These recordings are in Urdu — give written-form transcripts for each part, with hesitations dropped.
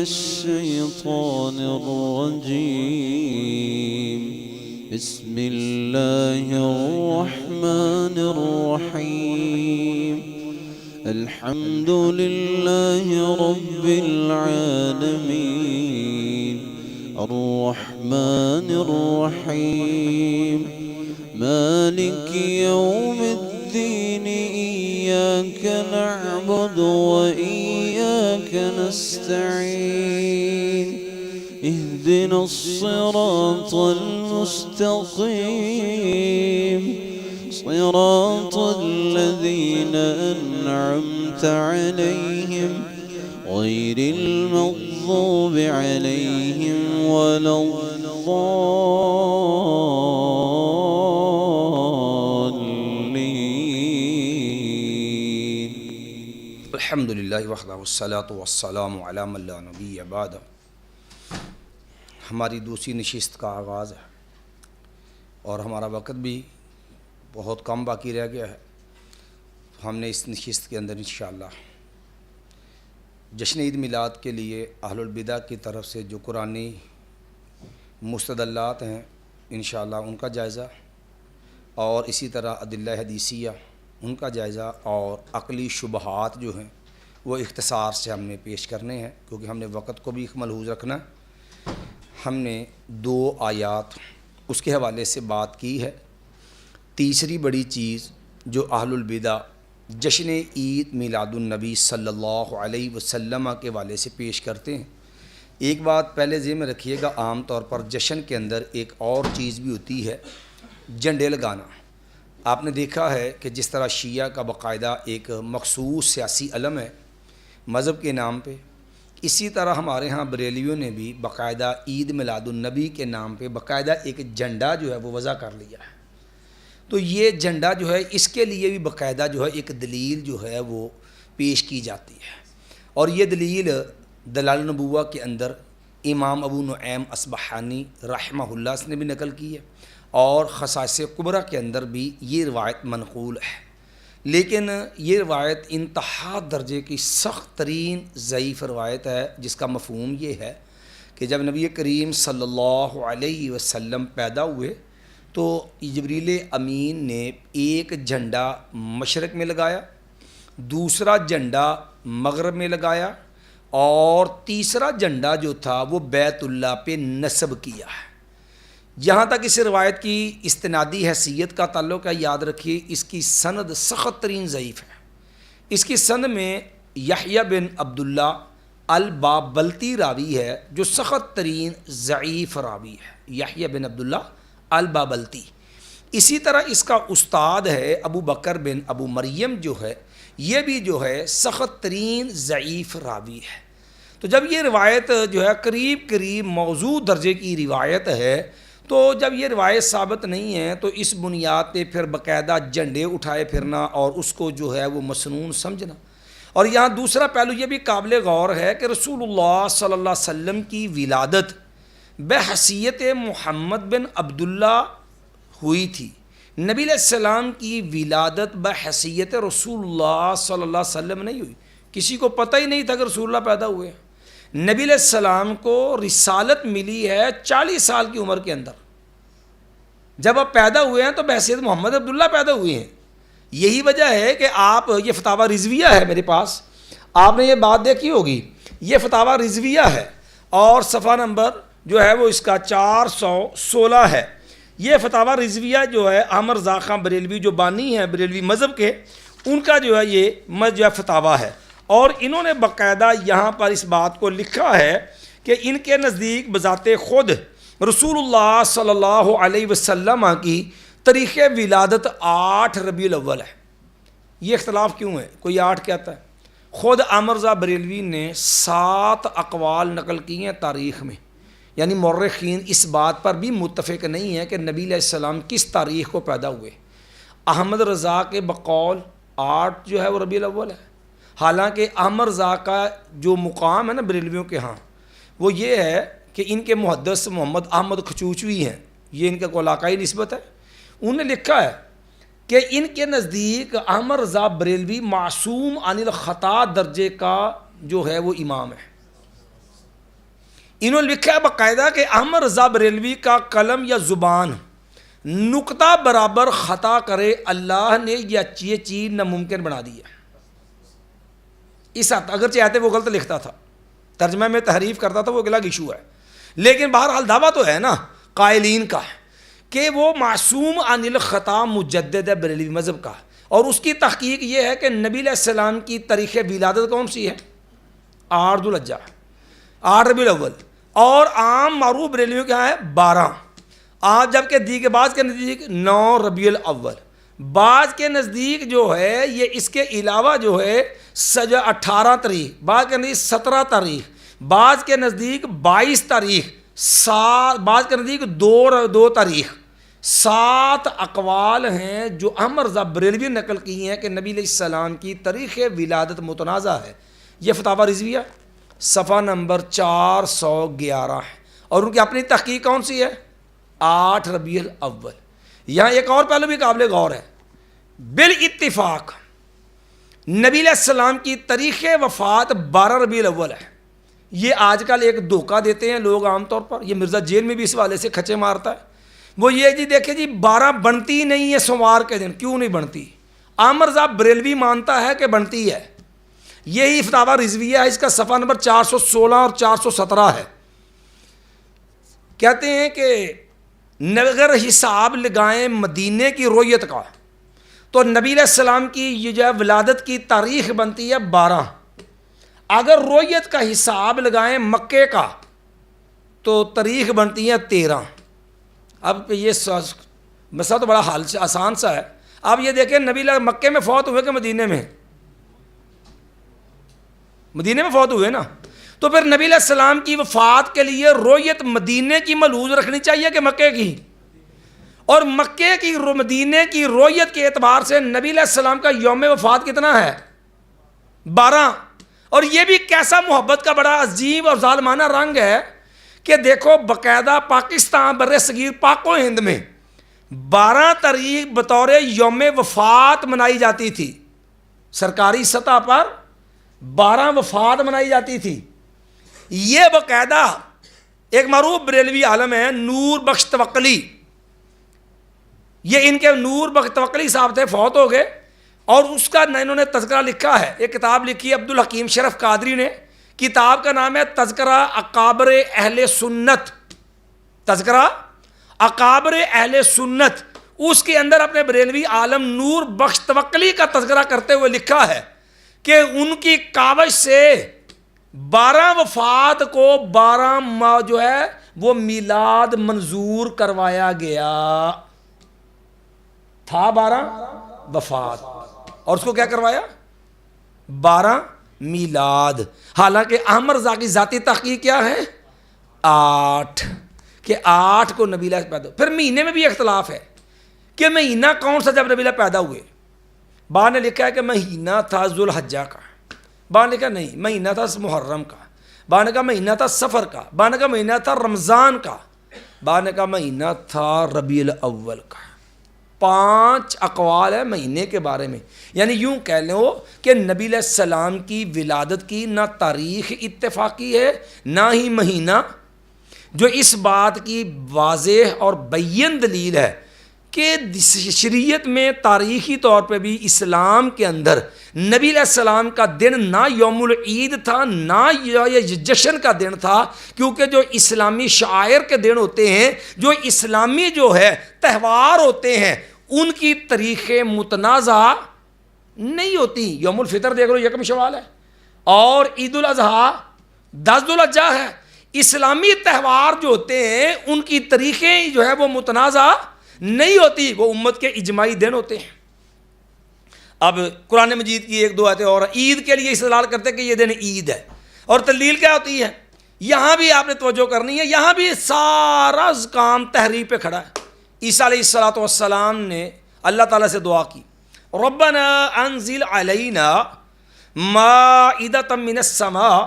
الشيطان الرجيم. بسم الله الرحمن الرحيم. الحمد لله رب العالمين الرحمن الرحيم مالك يوم الدين. إياك نعبد وإياك نستعين. اهدنا الصراط المستقيم صراط الذين أنعمت عليهم غير المغضوب عليهم ولا الضالين. الحمد للہ وحدہ والصلاۃ والسلام علی من لا نبی بعد. ہماری دوسری نشست کا آغاز ہے اور ہمارا وقت بھی بہت کم باقی رہ گیا ہے. ہم نے اس نشست کے اندر انشاءاللہ جشن عید میلاد کے لیے اہل البدع کی طرف سے جو قرآنی مستدلات ہیں انشاءاللہ ان کا جائزہ، اور اسی طرح ادلہ حدیثیہ ان کا جائزہ، اور عقلی شبہات جو ہیں وہ اختصار سے ہم نے پیش کرنے ہیں کیونکہ ہم نے وقت کو بھی ملحوظ رکھنا. ہم نے 2 آیات اس کے حوالے سے بات کی ہے. تیسری بڑی چیز جو اہل البدع جشن عید میلاد النبی صلی اللہ علیہ وسلم کے حوالے سے پیش کرتے ہیں. ایک بات پہلے ذہن میں رکھیے گا، عام طور پر جشن کے اندر ایک اور چیز بھی ہوتی ہے، جھنڈے لگانا. آپ نے دیکھا ہے کہ جس طرح شیعہ کا باقاعدہ ایک مخصوص سیاسی علم ہے مذہب کے نام پہ، اسی طرح ہمارے ہاں بریلویوں نے بھی باقاعدہ عید میلاد النبی کے نام پہ باقاعدہ ایک جھنڈا جو ہے وہ وضع کر لیا ہے. تو یہ جھنڈا جو ہے اس کے لیے بھی باقاعدہ جو ہے ایک دلیل جو ہے وہ پیش کی جاتی ہے، اور یہ دلیل دلائل النبوہ کے اندر امام ابو نعیم اصبہانی رحمہ اللہ سے نے بھی نقل کی ہے، اور خصائص کبریٰ کے اندر بھی یہ روایت منقول ہے. لیکن یہ روایت انتہا درجے کی سخت ترین ضعیف روایت ہے، جس کا مفہوم یہ ہے کہ جب نبی کریم صلی اللہ علیہ وسلم پیدا ہوئے تو جبریل امین نے ایک جھنڈا مشرق میں لگایا، دوسرا جھنڈا مغرب میں لگایا، اور تیسرا جھنڈا جو تھا وہ بیت اللہ پہ نصب کیا ہے. جہاں تک اس روایت کی استنادی حیثیت کا تعلق ہے، یاد رکھیے اس کی سند سخت ترین ضعیف ہے. اس کی سند میں یحییٰ بن عبداللہ البابلتی راوی ہے جو سخت ترین ضعیف راوی ہے، یحییٰ بن عبداللہ البابلتی. اسی طرح اس کا استاد ہے ابو بکر بن ابو مریم جو ہے، یہ بھی جو ہے سخت ترین ضعیف راوی ہے. تو جب یہ روایت جو ہے قریب موضوع درجے کی روایت ہے، تو جب یہ روایت ثابت نہیں ہے تو اس بنیاد پہ پھر باقاعدہ جھنڈے اٹھائے پھرنا اور اس کو جو ہے وہ مسنون سمجھنا. اور یہاں دوسرا پہلو یہ بھی قابل غور ہے کہ رسول اللہ صلی اللہ علیہ وسلم کی ولادت بحیثیت محمد بن عبداللہ ہوئی تھی. نبی علیہ السلام کی ولادت بحیثیت رسول اللہ صلی اللہ علیہ وسلم نہیں ہوئی. کسی کو پتہ ہی نہیں تھا کہ رسول اللہ پیدا ہوئے. نبی علیہ السلام کو رسالت ملی ہے 40 سال کی عمر کے اندر. جب آپ پیدا ہوئے ہیں تو بحیثیت محمد عبداللہ پیدا ہوئے ہیں. یہی وجہ ہے کہ آپ، یہ فتاوی رضویہ ہے میرے پاس، آپ نے یہ بات دیکھی ہوگی، یہ فتاوی رضویہ ہے اور صفحہ نمبر جو ہے وہ اس کا 416 ہے. یہ فتاوی رضویہ جو ہے احمد رضا خان بریلوی جو بانی ہیں بریلوی مذہب کے، ان کا جو ہے یہ فتاوی ہے، اور انہوں نے باقاعدہ یہاں پر اس بات کو لکھا ہے کہ ان کے نزدیک بذات خود رسول اللہ صلی اللہ علیہ وسلم کی تاریخ ولادت 8 ربیع الاول ہے. یہ اختلاف کیوں ہے؟ کوئی 8 کہتا ہے. خود احمد رضا بریلوی نے 7 اقوال نقل کی ہیں تاریخ میں، یعنی مورخین اس بات پر بھی متفق نہیں ہیں کہ نبی علیہ السلام کس تاریخ کو پیدا ہوئے. احمد رضا کے بقول 8 جو ہے وہ ربیع الاول ہے. حالانکہ احمد رضا کا جو مقام ہے نا بریلویوں کے ہاں، وہ یہ ہے کہ ان کے محدث محمد احمد خچوچوی ہیں، یہ ان کا کوئی علاقائی نسبت ہے. انہوں نے لکھا ہے کہ ان کے نزدیک احمد رضا بریلوی معصوم عن الخطا درجے کا جو ہے وہ امام ہے. انہوں نے لکھا ہے باقاعدہ کہ احمد رضا بریلوی کا قلم یا زبان نقطہ برابر خطا کرے اللہ نے یہ چیز ناممکن بنا دی ہے. اس حد اگرچہ آتے وہ غلط لکھتا تھا, ترجمہ میں تحریف کرتا تھا, وہ اگلا ایشو ہے, لیکن بہرحال دعویٰ تو ہے نا قائلین کا کہ وہ معصوم عن الخطا مجدد ہے بریلوی مذہب کا, اور اس کی تحقیق یہ ہے کہ نبی علیہ السلام کی تاریخ ولادت کون سی ہے؟ 8 ذوالحجہ, 8 ربیع الاول, اور عام معروف بریلویوں کے یہاں ہے 12, آج جبکہ دیگر بعض کے نزدیک 9 ربیع الاول, بعض کے نزدیک جو ہے یہ اس کے علاوہ جو ہے 18 تاریخ, بعض کے نزدیک 17 تاریخ, بعض کے نزدیک 22 تاریخ, بعض کے نزدیک 2 تاریخ. 7 اقوال ہیں جو احمد رضا بریلوی نے نقل کی ہیں کہ نبی علیہ السلام کی تاریخ ولادت متنازع ہے. یہ فتاوی رضویہ صفحہ نمبر 411 ہے, اور ان کی اپنی تحقیق کون سی ہے؟ 8 ربیع الاول. یہاں ایک اور پہلو بھی قابل غور ہے, بالاتفاق نبی علیہ السلام کی تاریخ وفات 12 ربیع الاول ہے. یہ آج کل ایک دھوکہ دیتے ہیں لوگ عام طور پر, یہ مرزا جیل میں بھی اس والے سے کھچے مارتا ہے. وہ یہ جی دیکھیں جی 12 بنتی نہیں ہے سوموار کے دن, کیوں نہیں بنتی؟ احمد رضا بریلوی مانتا ہے کہ بنتی ہے. یہی فتاوی رضویہ ہے, اس کا صفحہ نمبر 416 اور 417 ہے. کہتے ہیں کہ اگر حساب لگائیں مدینے کی رویت کا تو نبی علیہ السلام کی یہ جو ہے ولادت کی تاریخ بنتی ہے 12. اگر رویت کا حساب لگائیں مکے کا تو تاریخ بنتی ہے 13. اب یہ مسئلہ تو بڑا آسان سا ہے. اب یہ دیکھیں نبی علیہ مکے میں فوت ہوئے کہ مدینے میں؟ مدینے میں فوت ہوئے نا, تو پھر نبی علیہ السلام کی وفات کے لیے رویت مدینے کی ملحوظ رکھنی چاہیے کہ مکے کی؟ اور مکے کی مدینے کی رویت کے اعتبار سے نبی علیہ السلام کا یوم وفات کتنا ہے؟ 12. اور یہ بھی کیسا محبت کا بڑا عظیم اور ظالمانہ رنگ ہے کہ دیکھو باقاعدہ پاکستان بر صغیر پاک و ہند میں 12 تاریخ بطور یوم وفات منائی جاتی تھی. سرکاری سطح پر 12 وفات منائی جاتی تھی. یہ باقاعدہ ایک معروف بریلوی عالم ہے نور بخش توکلی, یہ ان کے نور بخش توکلی صاحب تھے, فوت ہو گئے, اور اس کا انہوں نے تذکرہ لکھا ہے. ایک کتاب لکھی ہے عبدالحکیم شرف قادری نے, کتاب کا نام ہے تذکرہ اکابر اہل سنت. تذکرہ اکابر اہل سنت, اس کے اندر اپنے بریلوی عالم نور بخش توکلی کا تذکرہ کرتے ہوئے لکھا ہے کہ ان کی کاوش سے 12 وفات کو 12 جو ہے وہ میلاد منظور کروایا گیا تھا. 12 وفات, اور اس کو کیا کروایا؟ 12 میلاد. حالانکہ احمد رضا کی ذاتی تحقیق کیا ہے؟ 8, کہ 8 کو نبی علیہ پیدا. پھر مہینے میں بھی اختلاف ہے کہ مہینہ کون سا جب نبی علیہ پیدا ہوئے. بعض نے لکھا ہے کہ مہینہ تھا ذوالحجہ کا, بعض نے کہا نہیں مہینہ تھا محرم کا, بعض نے کہا مہینہ تھا سفر کا, بعض نے کہا مہینہ تھا رمضان کا, بعض نے کہا مہینہ تھا ربیع الاول کا. 5 اقوال ہے مہینے کے بارے میں. یعنی یوں کہہ لو کہ نبی علیہ السلام کی ولادت کی نہ تاریخ اتفاقی ہے نہ ہی مہینہ, جو اس بات کی واضح اور بین دلیل ہے کہ شریعت میں تاریخی طور پہ بھی اسلام کے اندر نبی علیہ السلام کا دن نہ یوم العید تھا نہ جشن کا دن تھا, کیونکہ جو اسلامی شعائر کے دن ہوتے ہیں, جو اسلامی جو ہے تہوار ہوتے ہیں, ان کی تاریخیں متنازع نہیں ہوتی. یوم الفطر دیکھ لو 1 شوال ہے, اور عید الاضحیٰ 10 ذوالحجہ ہے. اسلامی تہوار جو ہوتے ہیں ان کی تاریخیں جو ہے وہ متنازع نہیں ہوتی, وہ امت کے اجماعی دن ہوتے ہیں. اب قرآن مجید کی 1-2 آیتیں اور عید کے لیے استدلال کرتے ہیں کہ یہ دن عید ہے, اور دلیل کیا ہوتی ہے؟ یہاں بھی آپ نے توجہ کرنی ہے, یہاں بھی سارا کام تحریف پہ کھڑا ہے. عیسیٰ علیہ الصلوۃ والسلام نے اللہ تعالیٰ سے دعا کی, ربنا انزل علینا مائدۃ من السماء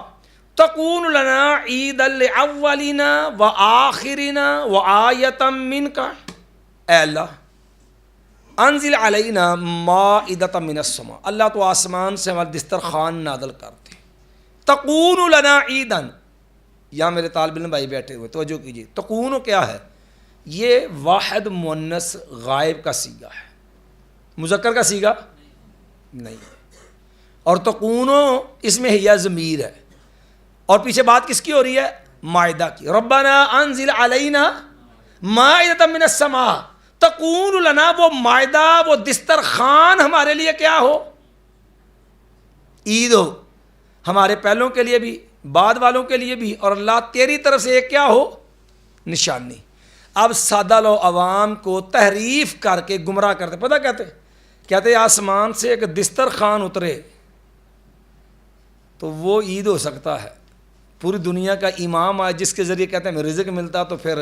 تکون لنا عیدا لاولنا وآخرنا وآیۃ منک. اے اللہ انزل علینا مائدۃ من السماء, اللہ تو آسمان سے ہمارا دسترخوان نازل کرتے, تکون لنا عیدا, یہاں میرے طالب علم بھائی بیٹھے ہوئے توجہ کیجیے، تکون کیا ہے؟ یہ واحد مؤنث غائب کا صیغہ ہے، مذکر کا صیغہ نہیں ہے۔ اور تکون اس میں ہیا ضمیر ہے، اور پیچھے بات کس کی ہو رہی ہے؟ مائدہ کی۔ ربنا انزل علینا مائدۃ من السماء، تکون لنا، وہ مائدہ، وہ دسترخوان ہمارے لیے کیا ہو؟ عید ہو، ہمارے پہلوں کے لیے بھی، بعد والوں کے لیے بھی، اور اللہ تیری طرف سے ایک کیا ہو؟ نشانی۔ اب سادہ لو عوام کو تحریف کر کے گمراہ کرتے، پتہ کہتے آسمان سے ایک دسترخوان اترے تو وہ عید ہو سکتا ہے، پوری دنیا کا امام آئے جس کے ذریعے کہتے ہیں رزق ملتا، تو پھر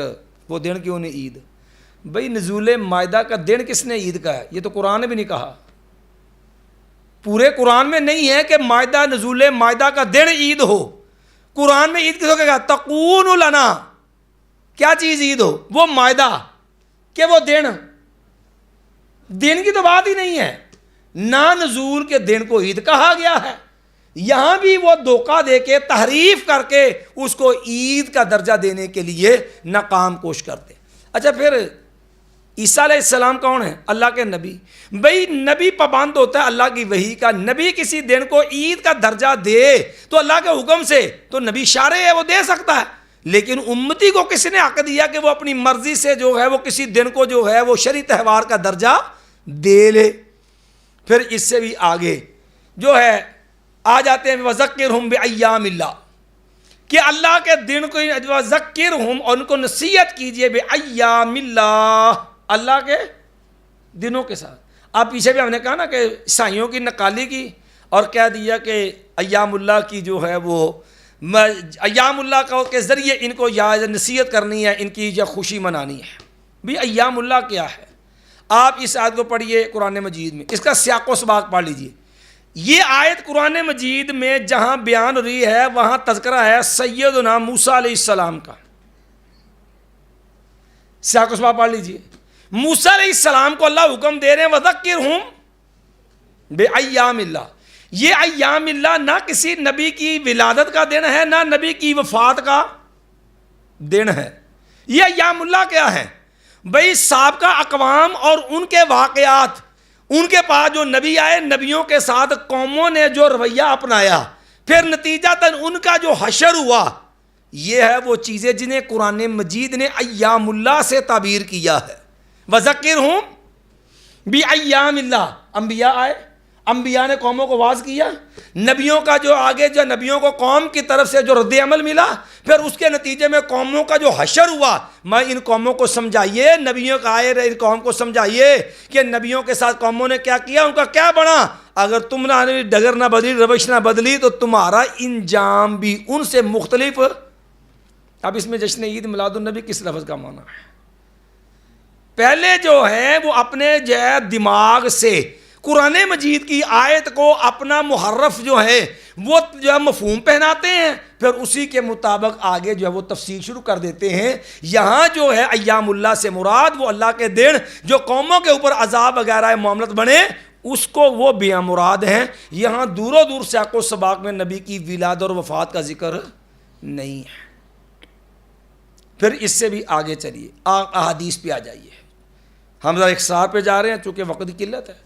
وہ دن کیوں نہیں عید؟ بھئی نزول مائدہ کا دن کس نے عید کا ہے؟ یہ تو قرآن نے بھی نہیں کہا، پورے قرآن میں نہیں ہے کہ مائدہ، نزول مائدہ کا دن عید ہو۔ قرآن میں عید کس کو کہا؟ تکون لنا، کیا چیز عید ہو؟ وہ مائدہ، کہ وہ دن کی تو بات ہی نہیں ہے، نہ نزول کے دن کو عید کہا گیا ہے۔ یہاں بھی وہ دھوکہ دے کے تحریف کر کے اس کو عید کا درجہ دینے کے لیے ناکام کوش کرتے۔ اچھا پھر عیسیٰ علیہ السلام کون ہے؟ اللہ کے نبی۔ بھئی نبی پابند ہوتا ہے اللہ کی وحی کا، نبی کسی دن کو عید کا درجہ دے تو اللہ کے حکم سے، تو نبی شارع ہے، وہ دے سکتا ہے، لیکن امتی کو کس نے حق دیا کہ وہ اپنی مرضی سے جو ہے وہ کسی دن کو جو ہے وہ شرعی تہوار کا درجہ دے لے؟ پھر اس سے بھی آگے جو ہے آ جاتے ہیں وَذَكِّرْهُمْ بِأَيَّامِ اللَّهِ، کہ اللہ کے دن کو وَذَكِّرْهُمْ، اور ان کو نصیحت کیجئے بِأَيَّامِ اللَّهِ، اللہ کے دنوں کے ساتھ۔ اب پیچھے بھی ہم نے کہا نا کہ عیسائیوں کی نقالی کی اور کہہ دیا کہ ایام اللہ کی جو ہے وہ ایام اللہ کے ذریعے ان کو یا نصیحت کرنی ہے، ان کی یا خوشی منانی ہے۔ بھی ایام اللہ کیا ہے؟ آپ اس آیت کو پڑھیے قرآن مجید میں، اس کا سیاق و سباق پڑھ لیجئے۔ یہ آیت قرآن مجید میں جہاں بیان ہو رہی ہے وہاں تذکرہ ہے سیدنا موسیٰ علیہ السلام کا۔ سیاق و سباق پڑھ لیجئے۔ موسیٰ علیہ السلام کو اللہ حکم دے رہے ہیں وَذَكِّرْهُمْ بِأَيَّامِ اللَّهِ، یہ ایام اللہ نہ کسی نبی کی ولادت کا دن ہے، نہ نبی کی وفات کا دن ہے۔ یہ ایام اللہ کیا ہے؟ بھئی سابقہ اقوام اور ان کے واقعات، ان کے پاس جو نبی آئے، نبیوں کے ساتھ قوموں نے جو رویہ اپنایا، پھر نتیجتاً ان کا جو حشر ہوا، یہ ہے وہ چیزیں جنہیں قرآن مجید نے ایام اللہ سے تعبیر کیا ہے۔ وَذَكِّرْهُمْ بِأَيَّامِ اللَّهِ، انبیاء آئے، انبیاء نے قوموں کو واعظ کیا، نبیوں کا جو آگے جو نبیوں کو قوم کی طرف سے جو رد عمل ملا، پھر اس کے نتیجے میں قوموں کا جو حشر ہوا، میں ان قوموں کو سمجھائیے، نبیوں کا آئے ان قوم کو سمجھائیے کہ نبیوں کے ساتھ قوموں نے کیا کیا، ان کا کیا بنا۔ اگر تم نے ڈگر نہ بدلی، روش نہ بدلی، تو تمہارا انجام بھی ان سے مختلف۔ اب اس میں جشن عید میلاد النبی کس لفظ کا معنی ہے؟ پہلے جو ہے وہ اپنے جو ہے دماغ سے قرآن مجید کی آیت کو اپنا محرف جو ہے وہ جو ہے مفہوم پہناتے ہیں، پھر اسی کے مطابق آگے جو ہے وہ تفسیر شروع کر دیتے ہیں۔ یہاں جو ہے ایام اللہ سے مراد وہ اللہ کے دن جو قوموں کے اوپر عذاب وغیرہ معاملت بنے، اس کو وہ بیا مراد ہیں۔ یہاں دور و دور سیاق و سباق میں نبی کی ولادت اور وفات کا ذکر نہیں ہے۔ پھر اس سے بھی آگے چلیے، احادیث پہ آ جائیے۔ ہم ذرا اختصار پہ جا رہے ہیں چونکہ وقت کی قلت ہے۔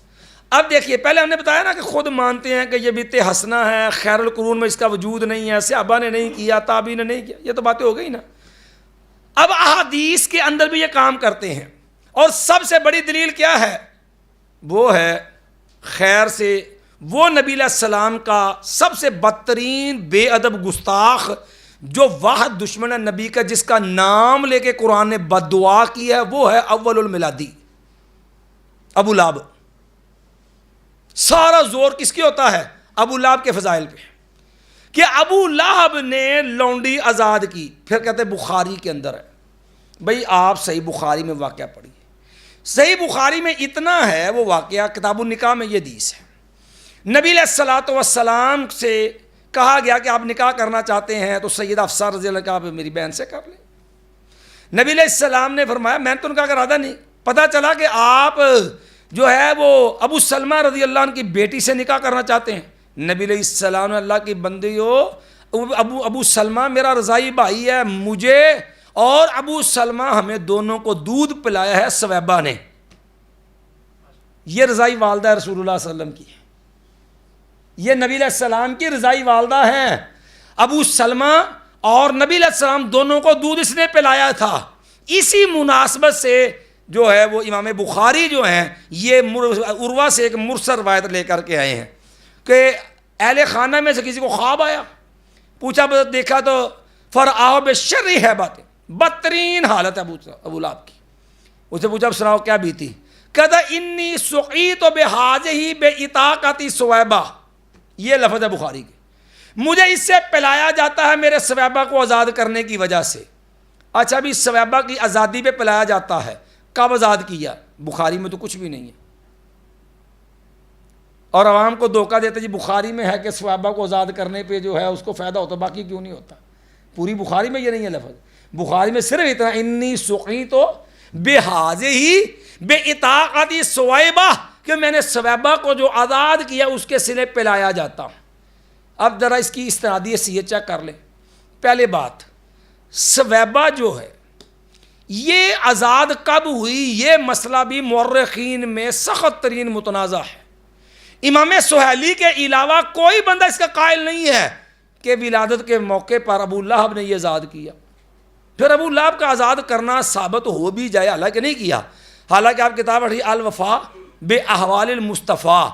اب دیکھیے، پہلے ہم نے بتایا نا کہ خود مانتے ہیں کہ یہ بدعت حسنہ ہے، خیر القرون میں اس کا وجود نہیں ہے، صحابہ نے نہیں کیا، تابعین نے نہیں کیا، یہ تو باتیں ہو گئی نا۔ اب احادیث کے اندر بھی یہ کام کرتے ہیں، اور سب سے بڑی دلیل کیا ہے؟ وہ ہے خیر سے وہ نبی علیہ السلام کا سب سے بدترین بے ادب گستاخ جو واحد دشمن ہے نبی کا، جس کا نام لے کے قرآن نے بد دعا کی ہے، وہ ہے اول الملادی ابو لہب۔ سارا زور کس کی ہوتا ہے؟ ابو لہب کے فضائل پہ، کہ ابو لہب نے لونڈی آزاد کی۔ پھر کہتے بخاری کے اندر ہے۔ بھئی آپ صحیح بخاری میں واقعہ پڑھیے، صحیح بخاری میں اتنا ہے وہ واقعہ، کتاب النکاح میں یہ حدیث ہے، نبی علیہ السلام سے کہا گیا کہ آپ نکاح کرنا چاہتے ہیں تو سیدہ حفصہ رضی اللہ عنہا میری بہن سے کر لیں۔ نبی علیہ السلام نے فرمایا میں نے تو نکاح کا ارادہ نہیں، پتہ چلا کہ آپ جو ہے وہ ابو سلمہ رضی اللہ عنہ کی بیٹی سے نکاح کرنا چاہتے ہیں۔ نبی علیہ السلام نے اللہ کی بندی ہو، ابو سلمہ میرا رضائی بھائی ہے، مجھے اور ابو سلمہ ہمیں دونوں کو دودھ پلایا ہے ثویبہ نے. یہ رضائی والدہ رسول اللہ صلی اللہ علیہ وسلم کی ہے، یہ نبی علیہ السلام کی رضائی والدہ ہیں. ابو سلمہ اور نبی علیہ السلام دونوں کو دودھ اس نے پلایا تھا. اسی مناسبت سے جو ہے وہ امام بخاری جو ہیں یہ عروہ سے ایک مرسل روایت لے کر کے آئے ہیں کہ اہل خانہ میں سے کسی کو خواب آیا، پوچھا دیکھا تو فرآہ بشر ہیبت، بدترین حالت ہے ابو لہب کی. اسے پوچھا اب سناؤ کیا بیتی؟ کہتا انی سقیت بہذہ بإطاقۃ ثویبہ، یہ لفظ ہے بخاری کے، مجھے اس سے پلایا جاتا ہے میرے ثویبہ کو آزاد کرنے کی وجہ سے. اچھا بھی ثویبہ کی آزادی پہ پلایا جاتا ہے، کب آزاد کیا؟ بخاری میں تو کچھ بھی نہیں ہے. اور عوام کو دھوکہ دیتے جی بخاری میں ہے کہ ثویبہ کو آزاد کرنے پہ جو ہے اس کو فائدہ ہوتا، باقی کیوں نہیں ہوتا؟ پوری بخاری میں یہ نہیں ہے لفظ. بخاری میں صرف اتنا انی سقیت بہذہ بإطاقۃ ثویبہ کہ میں نے ثویبہ کو جو آزاد کیا اس کے سلے پلایا جاتا ہوں. اب ذرا اس کی استنادی حیثیت چیک کر لیں. پہلے بات، ثویبہ جو ہے یہ آزاد کب ہوئی، یہ مسئلہ بھی مورخین میں سخت ترین متنازع ہے. امام سہیلی کے علاوہ کوئی بندہ اس کا قائل نہیں ہے کہ ولادت کے موقع پر ابو لہب نے یہ آزاد کیا. پھر ابو لہب کا آزاد کرنا ثابت ہو بھی جائے، حالانکہ نہیں کیا، حالانکہ آپ کتاب پڑھی الوفا باحوال المصطفیٰ،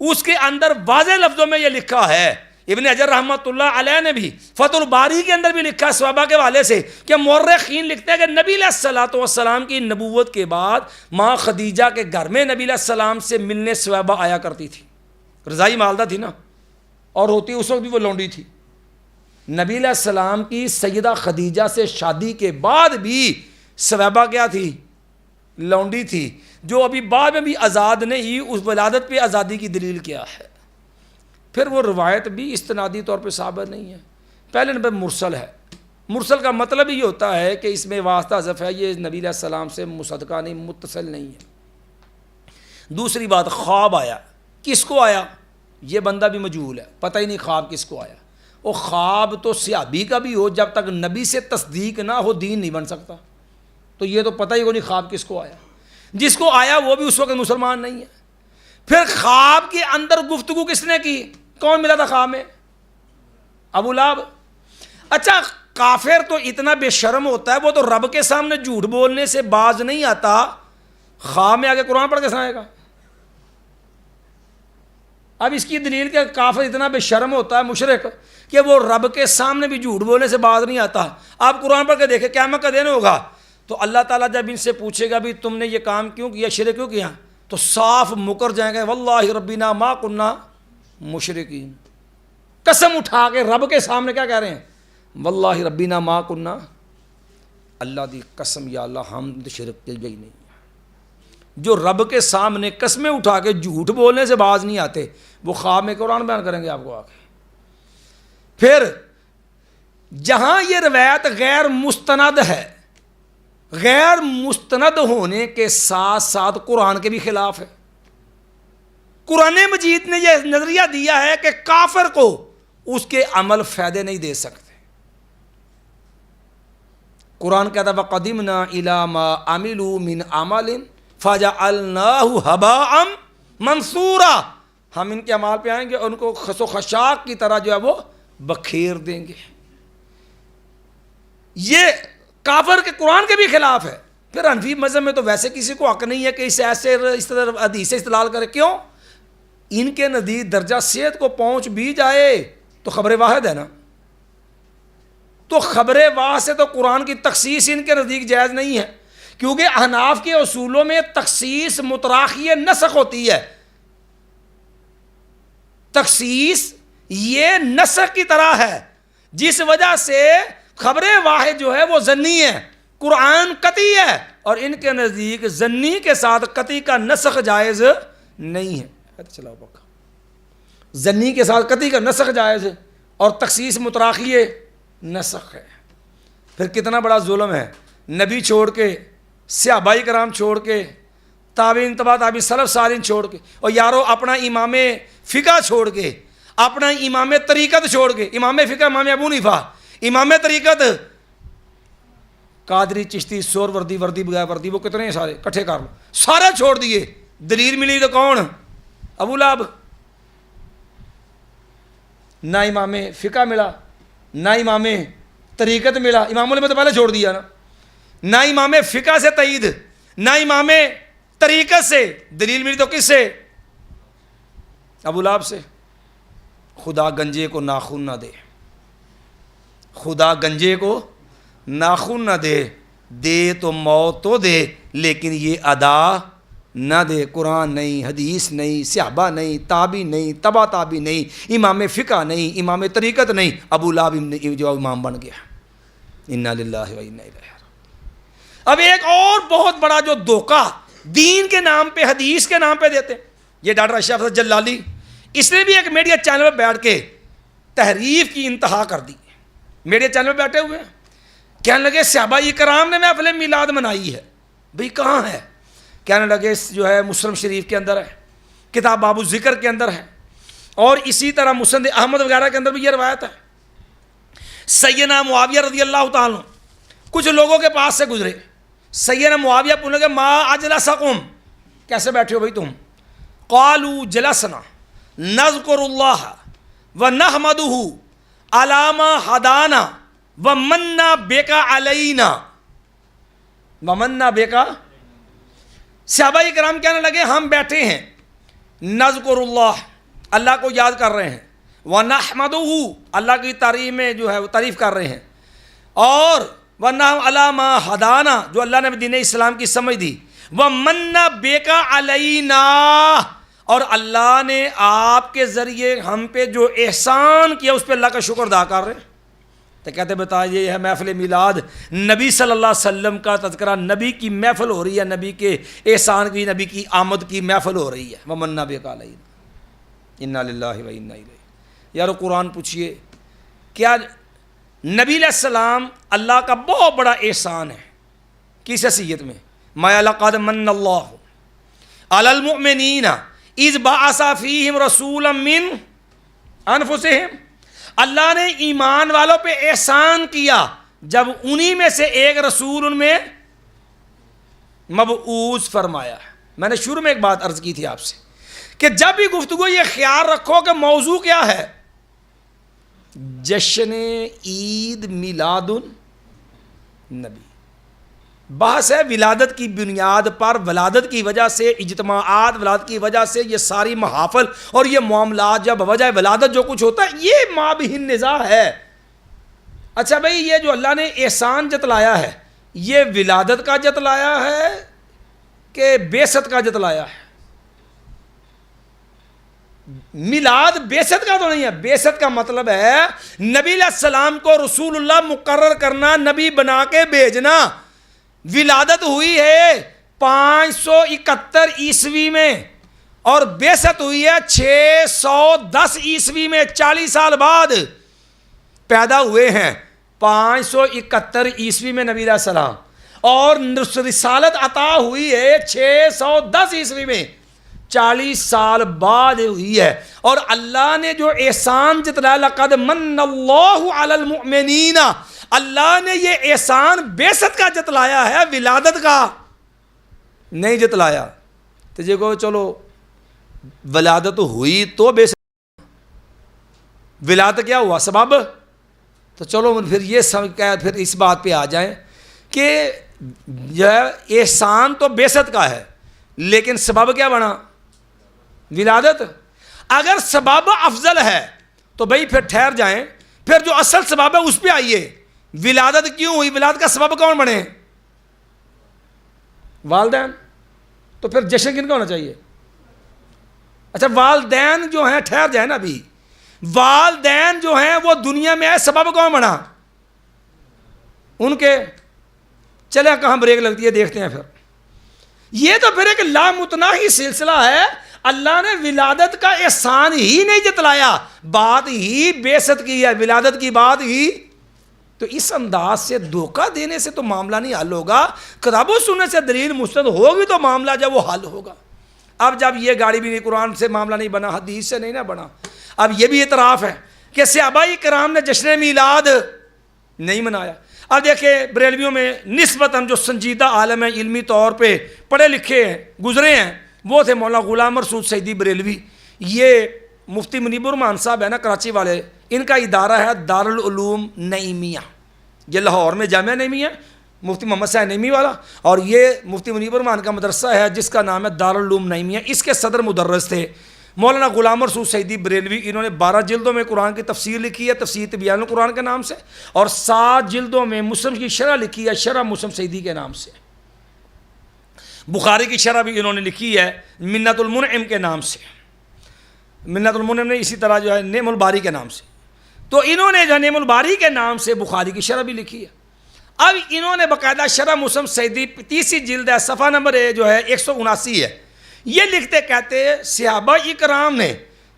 اس کے اندر واضح لفظوں میں یہ لکھا ہے. ابن حجر رحمۃ اللہ علیہ نے بھی فتح الباری کے اندر بھی لکھا ہے ثویبہ کے حوالے سے کہ مورخین لکھتے ہیں کہ نبی علیہ الصلوۃ والسلام کی نبوت کے بعد ماں خدیجہ کے گھر میں نبی علیہ السلام سے ملنے ثویبہ آیا کرتی تھی. رضائی والدہ تھی نا، اور ہوتی اس وقت بھی وہ لونڈی تھی. نبی علیہ السلام کی سیدہ خدیجہ سے شادی کے بعد بھی ثویبہ کیا تھی؟ لونڈی تھی، جو ابھی بعد میں بھی آزاد نہیں. اس ولادت پہ آزادی کی دلیل کیا ہے؟ پھر وہ روایت بھی استنادی طور پہ ثابت نہیں ہے. پہلے نمبر مرسل ہے. مرسل کا مطلب یہ ہوتا ہے کہ اس میں واسطہ حذف ہے، یہ نبی علیہ السلام سے مصدقہ نہیں، متصل نہیں ہے. دوسری بات، خواب آیا، کس کو آیا؟ یہ بندہ بھی مجہول ہے، پتہ ہی نہیں خواب کس کو آیا. وہ خواب تو صحابی کا بھی ہو، جب تک نبی سے تصدیق نہ ہو دین نہیں بن سکتا. تو یہ تو پتہ ہی نہیں خواب کس کو آیا. جس کو آیا وہ بھی اس وقت مسلمان نہیں ہے. پھر خواب کے اندر گفتگو کس نے کی؟ کون ملا تھا خواب میں؟ ابو لہب. اچھا کافر تو اتنا بے شرم ہوتا ہے، وہ تو رب کے سامنے جھوٹ بولنے سے باز نہیں آتا، خواب میں آگے قرآن پڑھ کے سنائے گا. اب اس کی دلیل کہ کافر اتنا بے شرم ہوتا ہے مشرک کہ وہ رب کے سامنے بھی جھوٹ بولنے سے باز نہیں آتا. آپ قرآن پڑھ کے دیکھیں قیامت کا دن ہوگا تو اللہ تعالیٰ جب ان سے پوچھے گا بھی تم نے یہ کام کیوں کیا، شرک کیوں کیا، تو صاف مکر جائیں گے واللہ ربنا ما کننا مشرکین. قسم اٹھا کے رب کے سامنے کیا کہہ رہے ہیں؟ واللہ ربنا ما کننا، اللہ دی قسم یا اللہ ہم تو شرک کے گئی نہیں. جو رب کے سامنے قسمیں اٹھا کے جھوٹ بولنے سے باز نہیں آتے وہ خواب میں قرآن بیان کریں گے آپ کو آ کے. پھر جہاں یہ روایت غیر مستند ہے، غیر مستند ہونے کے ساتھ ساتھ قرآن کے بھی خلاف ہے. قرآن مجید نے یہ نظریہ دیا ہے کہ کافر کو اس کے عمل فائدے نہیں دے سکتے. قرآن کہتا ہے وَقَدِمْنَا إِلَى مَا عَمِلُوا مِنْ عَمَلٍ فَجَعَلْنَاهُ هَبَاءً مَنْثُورًا. ہم ان کے اعمال پہ آئیں گے اور ان کو خس و خشاک کی طرح جو ہے وہ بکھیر دیں گے. یہ کافر کے قرآن کے بھی خلاف ہے. پھر حنفی مذہب میں تو ویسے کسی کو حق نہیں ہے کہ اس طرح حدیث سے استدلال کرے. کیوں؟ ان کے نزدیک درجہ صحت کو پہنچ بھی جائے تو خبر واحد ہے نا، تو خبر واحد سے تو قرآن کی تخصیص ان کے نزدیک جائز نہیں ہے، کیونکہ احناف کے اصولوں میں تخصیص متراخی نسخ ہوتی ہے. تخصیص یہ نسخ کی طرح ہے، جس وجہ سے خبر واحد جو ہے وہ ظنی ہے، قرآن قطعی ہے، اور ان کے نزدیک ظنی کے ساتھ قطعی کا نسخ جائز نہیں ہے. چلاؤ پکا، ظنی کے ساتھ قطعی کا نسخ جائز ہے اور تخصیص متراخی نسخ ہے. پھر کتنا بڑا ظلم ہے، نبی چھوڑ کے، صحابہ کرام چھوڑ کے، تابعین تبع تابعین سلف صالحین چھوڑ کے، اور یارو اپنا امام فقہ چھوڑ کے اپنا امام طریقت چھوڑ کے، امام فقہ امام ابو حنیفہ، امام طریقت قادری، چشتی، سور وردی، وردی بغیر وردی، وہ کتنے ہیں سارے کٹھے کر لو، سارے چھوڑ دیے. دلیل ملی تو کون؟ ابو لہب. نہ امام فقہ ملا، نہ امام طریقت ملا. امام نے تو پہلے چھوڑ دیا نا. نہ امام فقہ سے تائید، نہ امام طریقت سے. دلیل ملی تو کس سے؟ ابو لہب سے. خدا گنجے کو ناخن نہ دے، خدا گنجے کو ناخن نہ دے، دے تو موت تو دے لیکن یہ ادا نہ دے. قرآن نہیں، حدیث نہیں، صحابہ نہیں، تابعی نہیں، تبع تابعی نہیں، امام فقہ نہیں، امام طریقت نہیں. ابو لہب جو امام بن گیا. انا للہ و انا الیہ راجعون. اب ایک اور بہت بڑا جو دھوکہ دین کے نام پہ، حدیث کے نام پہ دیتے ہیں، یہ ڈاکٹر اشرف حسن جلالی، اس نے بھی ایک میڈیا چینل پہ بیٹھ کے تحریف کی انتہا کر دی. میڈیا چینل پہ بیٹھے ہوئے ہیں، کہنے لگے صحابہ کرام نے محفل میلاد منائی ہے. بھئی کہاں ہے؟ کہنے لگے جو ہے مسلم شریف کے اندر ہے، کتاب باب الذکر کے اندر ہے، اور اسی طرح مسند احمد وغیرہ کے اندر بھی یہ روایت ہے. سیدنا معاویہ رضی اللہ تعالیٰ کچھ لوگوں کے پاس سے گزرے. سیدنا معاویہ پوچھنے لگے ما اجلسکم، کیسے بیٹھے ہو بھائی تم؟ قالوا جلسنا نذکر اللہ ونحمدہ علی ما ہدانا ومنا بکا علینا. ومنا بکا. صحابہ کرام کہنے لگے ہم بیٹھے ہیں نذکر اللہ، اللہ کو یاد کر رہے ہیں، وَنَحْمَدُهُ، اللہ کی تعریف میں جو ہے وہ تعریف کر رہے ہیں، اور وَنَحْمَدُ عَلَىٰ مَا ہَدَانَا، جو اللہ نے دین اسلام کی سمجھ دی، وَمَنَّ بِكَ عَلَيْنَا، اور اللہ نے آپ کے ذریعے ہم پہ جو احسان کیا اس پہ اللہ کا شکر ادا کر رہے ہیں. تو کہتے بتائیے یہ ہے محفل میلاد، نبی صلی اللہ علیہ وسلم کا تذکرہ، نبی کی محفل ہو رہی ہے، نبی کے احسان کی، نبی کی آمد کی محفل ہو رہی ہے. وَمَنَّ بِكَ عَلَيْنَا اِنَّا لِلَّهِ وَإِنَّا إِلَيْهِ. یار قرآن پوچھئے کیا نبی علیہ السلام اللہ کا بہت بڑا احسان ہے کس حیثیت میں؟ مَا لَقَدْ مَنَّ اللَّهُ عَلَى الْمُؤْمِنِينَ اِذْ بَعَثَ فِيهِمْ رَسُولًا مِّنْ أَنفُسِهِمْ. اللہ نے ایمان والوں پہ احسان کیا جب انہی میں سے ایک رسول ان میں مبعوث فرمایا. میں نے شروع میں ایک بات عرض کی تھی آپ سے کہ جب بھی گفتگو یہ خیال رکھو کہ موضوع کیا ہے، جشن عید میلاد النبی. بحث ہے ولادت کی بنیاد پر، ولادت کی وجہ سے اجتماعات، ولادت کی وجہ سے یہ ساری محافل اور یہ معاملات، جب وجہ ولادت جو کچھ ہوتا ہے یہ مابہ نزاع ہے. اچھا بھائی یہ جو اللہ نے احسان جتلایا ہے یہ ولادت کا جتلایا ہے کہ بعثت کا جتلایا ہے؟ میلاد بعثت کا تو نہیں ہے. بعثت کا مطلب ہے نبی علیہ السلام کو رسول اللہ مقرر کرنا، نبی بنا کے بھیجنا. ولادت ہوئی ہے 571 عیسوی میں اور بعثت ہوئی ہے 610 عیسوی میں، 40 سال بعد پیدا ہوئے ہیں. 571 عیسوی میں نبی علیہ السلام، اور رسالت عطا ہوئی ہے 610 عیسوی میں، 40 سال بعد ہوئی ہے. اور اللہ نے جو احسان جتلایا لقد من اللہ علی المؤمنین، اللہ نے یہ احسان بعثت کا جتلایا ہے، ولادت کا نہیں جتلایا. تو جی کو چلو ولادت ہوئی تو بعثت، ولادت کیا ہوا؟ سبب. تو چلو پھر یہ پھر اس بات پہ آ جائیں کہ یہ احسان تو بعثت کا ہے لیکن سبب کیا بنا؟ ولادت. اگر سبب افضل ہے تو بھائی پھر ٹھہر جائیں، پھر جو اصل سبب ہے اس پہ آئیے. ولادت کیوں ہوئی؟ ولادت کا سبب کون بنے؟ والدین. تو پھر جشن کن کا ہونا چاہیے؟ اچھا والدین جو ہیں، ٹھہر جائیں نا ابھی، والدین جو ہیں وہ دنیا میں ہے، سبب کون بنا؟ ان کے. چلے کہاں بریک لگتی ہے دیکھتے ہیں. پھر یہ تو پھر ایک لامتناہی سلسلہ ہے. اللہ نے ولادت کا احسان ہی نہیں جتلایا، بات ہی بعثت کی ہے، ولادت کی بات ہی. تو اس انداز سے دھوکہ دینے سے تو معاملہ نہیں حل ہوگا. کتاب و سنت سے دلیل مستند ہوگی تو معاملہ جب وہ حل ہوگا. اب جب یہ گاڑی بھی نہیں، قرآن سے معاملہ نہیں بنا، حدیث سے نہیں نہ بنا، اب یہ بھی اعتراف ہے کہ صحابہ کرام نے جشن میلاد نہیں منایا۔ اب دیکھیں بریلویوں میں نسبتاً جو سنجیدہ عالم ہیں، علمی طور پہ پڑھے لکھے ہیں، گزرے ہیں، وہ تھے مولانا غلام مسعود سعیدی بریلوی۔ یہ مفتی منیب الرحمان صاحب ہے نا کراچی والے، ان کا ادارہ ہے دارالعلوم نعیمیہ، یہ لاہور میں جامعہ نعیمیہ، مفتی محمد صاحب نعیمی والا، اور یہ مفتی منیب الرحمان کا مدرسہ ہے جس کا نام ہے دارالعلوم نعیمیہ۔ اس کے صدر مدرس تھے مولانا غلام مسعود سعیدی بریلوی۔ انہوں نے 12 جلدوں میں قرآن کی تفسیر لکھی ہے، تفسیر تبیان القرآن کے نام سے، اور 7 جلدوں میں مسلم کی شرح لکھی ہے، شرح مسلم سعیدی کے نام سے۔ بخاری کی شرح بھی انہوں نے لکھی ہے منت المنعم کے نام سے، منت المنعم نے اسی طرح جو ہے نعم الباری کے نام سے۔ تو انہوں نے جو نعم الباری کے نام سے بخاری کی شرح بھی لکھی ہے۔ اب انہوں نے باقاعدہ شرح مسلم سعیدی 30 جلد ہے، صفحہ نمبر جو ہے 179 ہے، یہ لکھتے کہتے صحابہ اکرام نے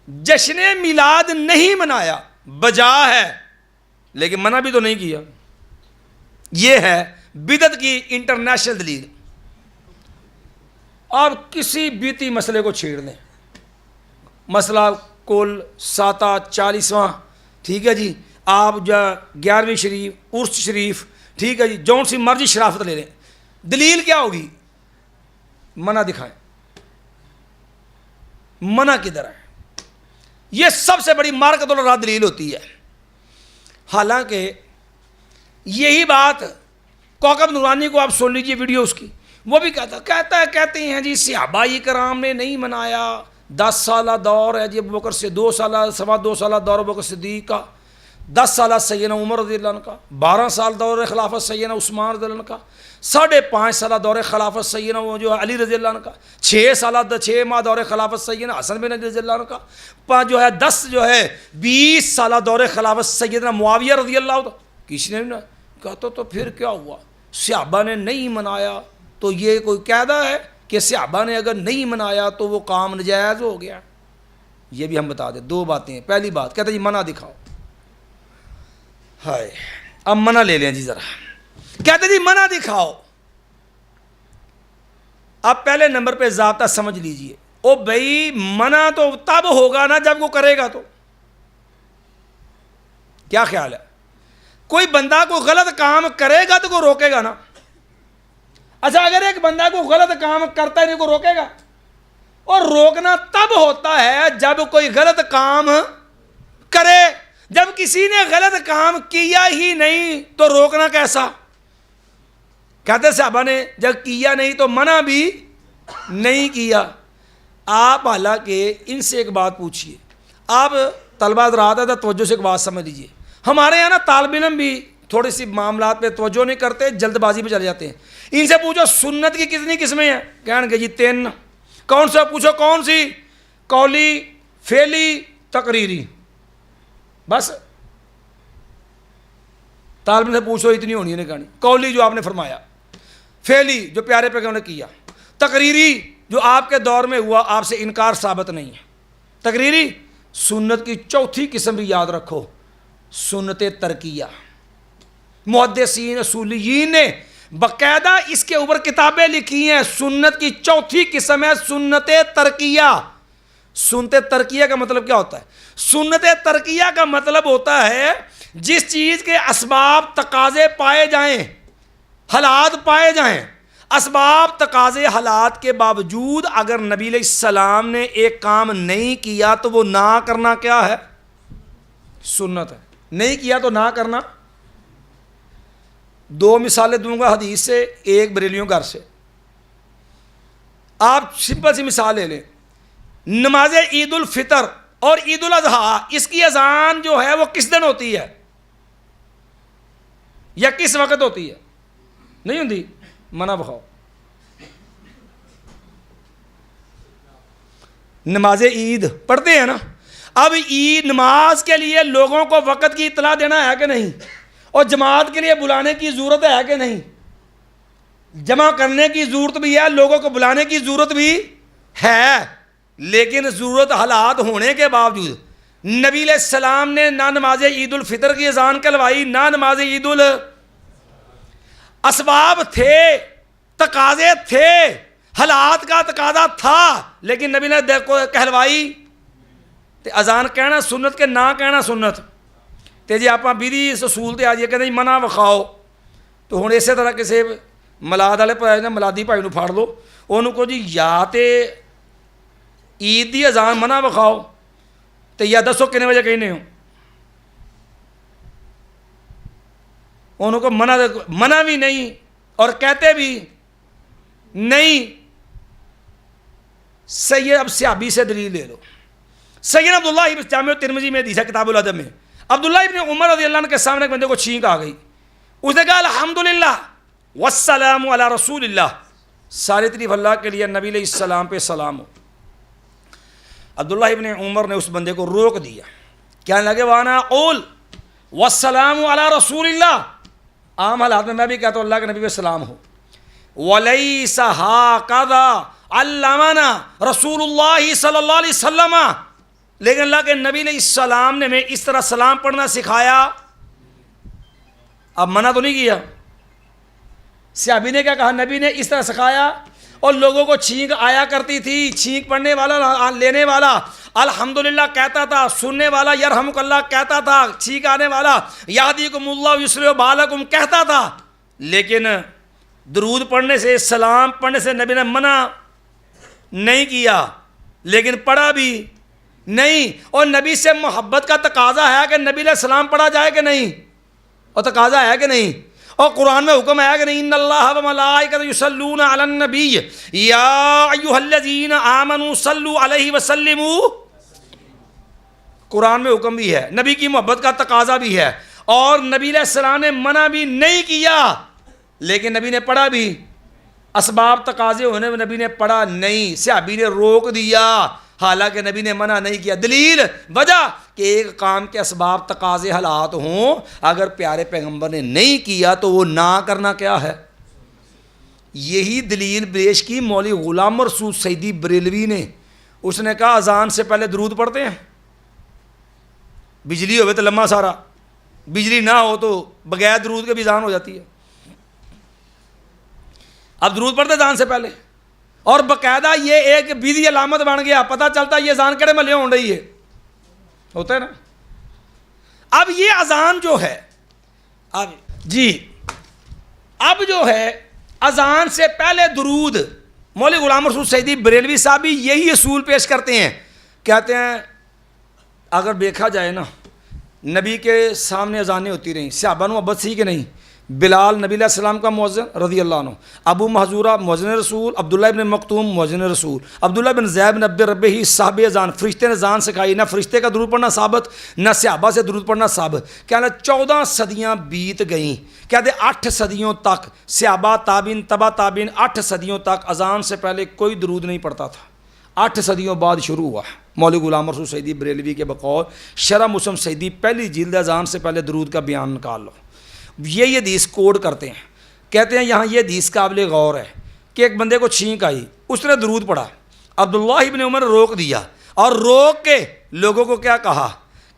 جشن میلاد نہیں منایا، بجا ہے لیکن منع بھی تو نہیں کیا۔ یہ ہے بدعت کی انٹرنیشنل دلیل۔ آپ کسی بیتی مسئلے کو چھیڑ دیں، مسئلہ کل 47 ٹھیک ہے جی، آپ جو 11ویں شریف، عرس شریف، ٹھیک ہے جی، جون سی مرضی شرافت لے لیں، دلیل کیا ہوگی؟ منع دکھائیں، منع کدھر ہے؟ یہ سب سے بڑی مارکت الراد دلیل ہوتی ہے۔ حالانکہ یہی بات کوکب نورانی کو آپ سن لیجئے ویڈیو اس کی، وہ بھی کہتے ہیں جی صحابہ کرام نے نہیں منایا، 10 سالہ دور ہے جی ابو بکر سے، 2 سالہ 2.25 سالہ دور ابو بکر صدیق کا، 10 سالہ سیدنا عمر رضی اللہ عنہ کا، 12 سال دور خلافت سیدنا عثمان رضی اللہ عنہ کا، 5.5 سالہ دور خلافت سیدنا وہ جو ہے علی رضی اللہ عنہ کا، 6 ماہ دور خلافت سیدنا حسن بن علی رضی اللہ عنہ کا، جو ہے 20 سالہ دور خلافت سیدنا معاویہ رضی اللہ عنہ۔ کسی نے کہا تو پھر کیا ہوا؟ صحابہ نے نہیں منایا تو یہ کوئی قاعدہ ہے کہ صحابہ نے اگر نہیں منایا تو وہ کام نجائز ہو گیا؟ یہ بھی ہم بتا دیں 2 باتیں ہیں۔ پہلی بات کہتے جی منع دکھاؤ، ہائے اب منع لے لیں جی ذرا، کہتے جی منع دکھاؤ۔ اب پہلے نمبر پہ ضابطہ سمجھ لیجئے، او بھائی منع تو تب ہوگا نا جب وہ کرے گا، تو کیا خیال ہے؟ کوئی بندہ کو غلط کام کرے گا تو کوئی روکے گا نا؟ اچھا اگر ایک بندہ کو غلط کام کرتا ہے نہیں کو روکے گا؟ اور روکنا تب ہوتا ہے جب کوئی غلط کام کرے، جب کسی نے غلط کام کیا ہی نہیں تو روکنا کیسا؟ کہتے صحابہ نے جب کیا نہیں تو منع بھی نہیں کیا۔ آپ حالانکہ ان سے ایک بات پوچھئے، آپ طلبہ حضرات ہے توجہ سے ایک بات سمجھ لیجئے، ہمارے یہاں نا طالب علم بھی تھوڑی سی معاملات پہ توجہ نہیں کرتے، جلد بازی پہ چلے جاتے ہیں۔ ان سے پوچھو سنت کی کتنی قسمیں ہیں؟ کہیں گے جی 3۔ کون سا؟ پوچھو کون سی؟ قولی، فعلی، تقریری، بس۔ طالب علم سے پوچھو اتنی ہونی ہے کہانی۔ قولی جو آپ نے فرمایا، فعلی جو پیارے پیغمبر نے کیا، تقریری جو آپ کے دور میں ہوا آپ سے انکار ثابت نہیں ہے، تقریری۔ سنت کی چوتھی قسم بھی یاد رکھو، سنت ترکیہ۔ محدثین اصولیین نے باقاعدہ اس کے اوپر کتابیں لکھی ہیں۔ سنت کی چوتھی قسم ہے سنت ترکیہ۔ سنت ترکیہ کا مطلب کیا ہوتا ہے؟ سنت ترکیہ کا مطلب ہوتا ہے جس چیز کے اسباب تقاضے پائے جائیں، حالات پائے جائیں، اسباب تقاضے حالات کے باوجود اگر نبی علیہ السلام نے ایک کام نہیں کیا تو وہ نہ کرنا کیا ہے؟ سنت ہے۔ نہیں کیا تو نہ کرنا۔ 2 مثالیں دوں گا حدیث سے، ایک بریلیوں گھر سے۔ آپ سمپل سی مثال لے لیں، نماز عید الفطر اور عید الاضحیٰ، اس کی اذان جو ہے وہ کس دن ہوتی ہے یا کس وقت ہوتی ہے؟ نہیں ہوتی؟ منع بخاؤ۔ نماز عید پڑھتے ہیں نا، اب عید نماز کے لیے لوگوں کو وقت کی اطلاع دینا ہے کہ نہیں؟ اور جماعت کے لیے بلانے کی ضرورت ہے کہ نہیں؟ جمع کرنے کی ضرورت بھی ہے، لوگوں کو بلانے کی ضرورت بھی ہے، لیکن ضرورت حالات ہونے کے باوجود نبی علیہ السلام نے نہ نماز عید الفطر کی اذان کہلوائی نہ نماز عید اسباب تھے، تقاضے تھے، حالات کا تقاضا تھا، لیکن نبی نے کہلوائی ਤੇ ਅਜ਼ਾਨ ਕਹਿਣਾ ਸੁਨਨਤ ਕਿ ਨਾ ਕਹਿਣਾ ਸੁਨਨਤ। ਤੇ ਜੇ ਆਪਾਂ ਵਿਧੀ ਇਸ ਅਸੂਲ ਤੇ ਆ ਜਾਈਏ ਕਹਿੰਦੇ ਜੀ ਮਨਾ ਵਿਖਾਓ, ਤੇ ਹੁਣ ਇਸੇ ਤਰ੍ਹਾਂ ਕਿਸੇ ਮਿਲਾਦ ਵਾਲੇ ਭਾਈ ਨੇ ਮਿਲਾਦੀ ਭਾਈ ਨੂੰ ਫੜ ਲਓ, ਉਹਨੂੰ ਕਹੋ ਜੀ ਜਾਂ ਤੇ ਈਦ ਦੀ ਅਜ਼ਾਨ ਮਨਾ ਵਿਖਾਓ ਤੇ ਜਾਂ ਦੱਸੋ ਕਿੰਨੇ ਵਜੇ ਕਹਿੰਦੇ ਹੋ। انہوں کو منع بھی نہیں اور کہتے بھی نہیں۔ سید اب صحابی سے دلیل لے لو۔ سید عبداللہ ابن جامع ترمذی میں حدیث ہے کتاب الادب میں، عبداللہ ابن عمر رضی اللہ عنہ کے سامنے ایک بندے کو چھینک آ گئی، اس نے کہا الحمدللہ والسلام علی رسول اللہ، ساری تعریف اللہ کے لیے، نبی علیہ السلام پہ سلام ہو۔ عبداللہ ابن عمر نے اس بندے کو روک دیا، کہنے لگے وانا اقول والسلام علی رسول اللہ، عام حالات میں بھی کہتا ہوں اللہ کے نبی پہ سلام ہو۔ وَلَيْسَ هَكَذَا عَلَّمَنَا رسول اللہ صلی اللہ علیہ وسلم، لیکن اللہ کے نبی علیہ السلام نے ہمیں اس طرح سلام پڑھنا سکھایا۔ اب منع تو نہیں کیا، صحابی نے کیا کہا، نبی نے اس طرح سکھایا، اور لوگوں کو چھینک آیا کرتی تھی، چھینک پڑھنے والا لینے والا الحمدللہ کہتا تھا، سننے والا یرحمک اللہ کہتا تھا، چھینک آنے والا یہدیکم اللہ یصلح بالکم کہتا تھا، لیکن درود پڑھنے سے، سلام پڑھنے سے نبی نے منع نہیں کیا، لیکن پڑھا بھی نہیں۔ اور نبی سے محبت کا تقاضا ہے کہ نبی علیہ السلام پڑھا جائے کہ نہیں، اور تقاضا ہے کہ نہیں، اور قرآن میں حکم ہے کہ نہیں، ان اللہ و ملائکۃ یصلون علی النبی یا ایھا الذین آمنوا صلوا علیہ وسلموا، قرآن میں حکم بھی ہے، نبی کی محبت کا تقاضا بھی ہے، اور نبی علیہ السلام نے منع بھی نہیں کیا، لیکن نبی نے پڑھا بھی، اسباب تقاضے ہونے میں نبی نے پڑھا نہیں، صحابی نے روک دیا، حالانکہ نبی نے منع نہیں کیا۔ دلیل وجہ کہ ایک کام کے اسباب تقاضے حالات ہوں، اگر پیارے پیغمبر نے نہیں کیا تو وہ نہ کرنا کیا ہے۔ یہی دلیل پیش کی مولوی غلام رسول سیدی بریلوی نے، اس نے کہا اذان سے پہلے درود پڑھتے ہیں، بجلی ہوئے تو لمحہ سارا، بجلی نہ ہو تو بغیر درود کے بھی اذان ہو جاتی ہے۔ اب درود پڑھتے اذان سے پہلے، اور باقاعدہ یہ ایک بیدی علامت بن گیا، پتہ چلتا یہ اذان کڑے محلے ہو رہی ہے، ہوتا ہے نا۔ اب یہ اذان جو ہے، اب جو ہے اذان سے پہلے درود، مولوی غلام رسول سیدی بریلوی صاحب بھی یہی اصول پیش کرتے ہیں، کہتے ہیں اگر دیکھا جائے نا، نبی کے سامنے اذانیں ہوتی رہیں، صحابہ محبت سی کہ نہیں، بلال نبی علیہ السلام کا مؤذن رضی اللہ عنہ، ابو محذورہ مؤذن رسول، عبداللہ ابن مکتوم مؤذن رسول، عبداللہ بن زید بن عبد ربہ ہی صاحب اذان، فرشتے نے اذان سکھائی، نہ فرشتے کا درود پڑھنا ثابت، نہ صحابہ سے درود پڑھنا ثابت۔ کہنا 14 صدیاں بیت گئیں، کہتے 8 صدیوں تک صحابہ تابعین تبع تابعین 8 صدیوں تک اذان سے پہلے کوئی درود نہیں پڑھتا تھا، 8 صدیوں بعد شروع ہوا۔ مولوی غلام رسول سیدی بریلوی کے بقول شرح مسلم سیدی پہلی جلد اذان سے پہلے درود کا بیان نکال لو، یہ حدیث کوڈ کرتے ہیں، کہتے ہیں یہاں یہ حدیث قابل غور ہے کہ ایک بندے کو چھینک آئی، اس نے درود پڑھا، عبداللہ ابن عمر روک دیا، اور روک کے لوگوں کو کیا کہا،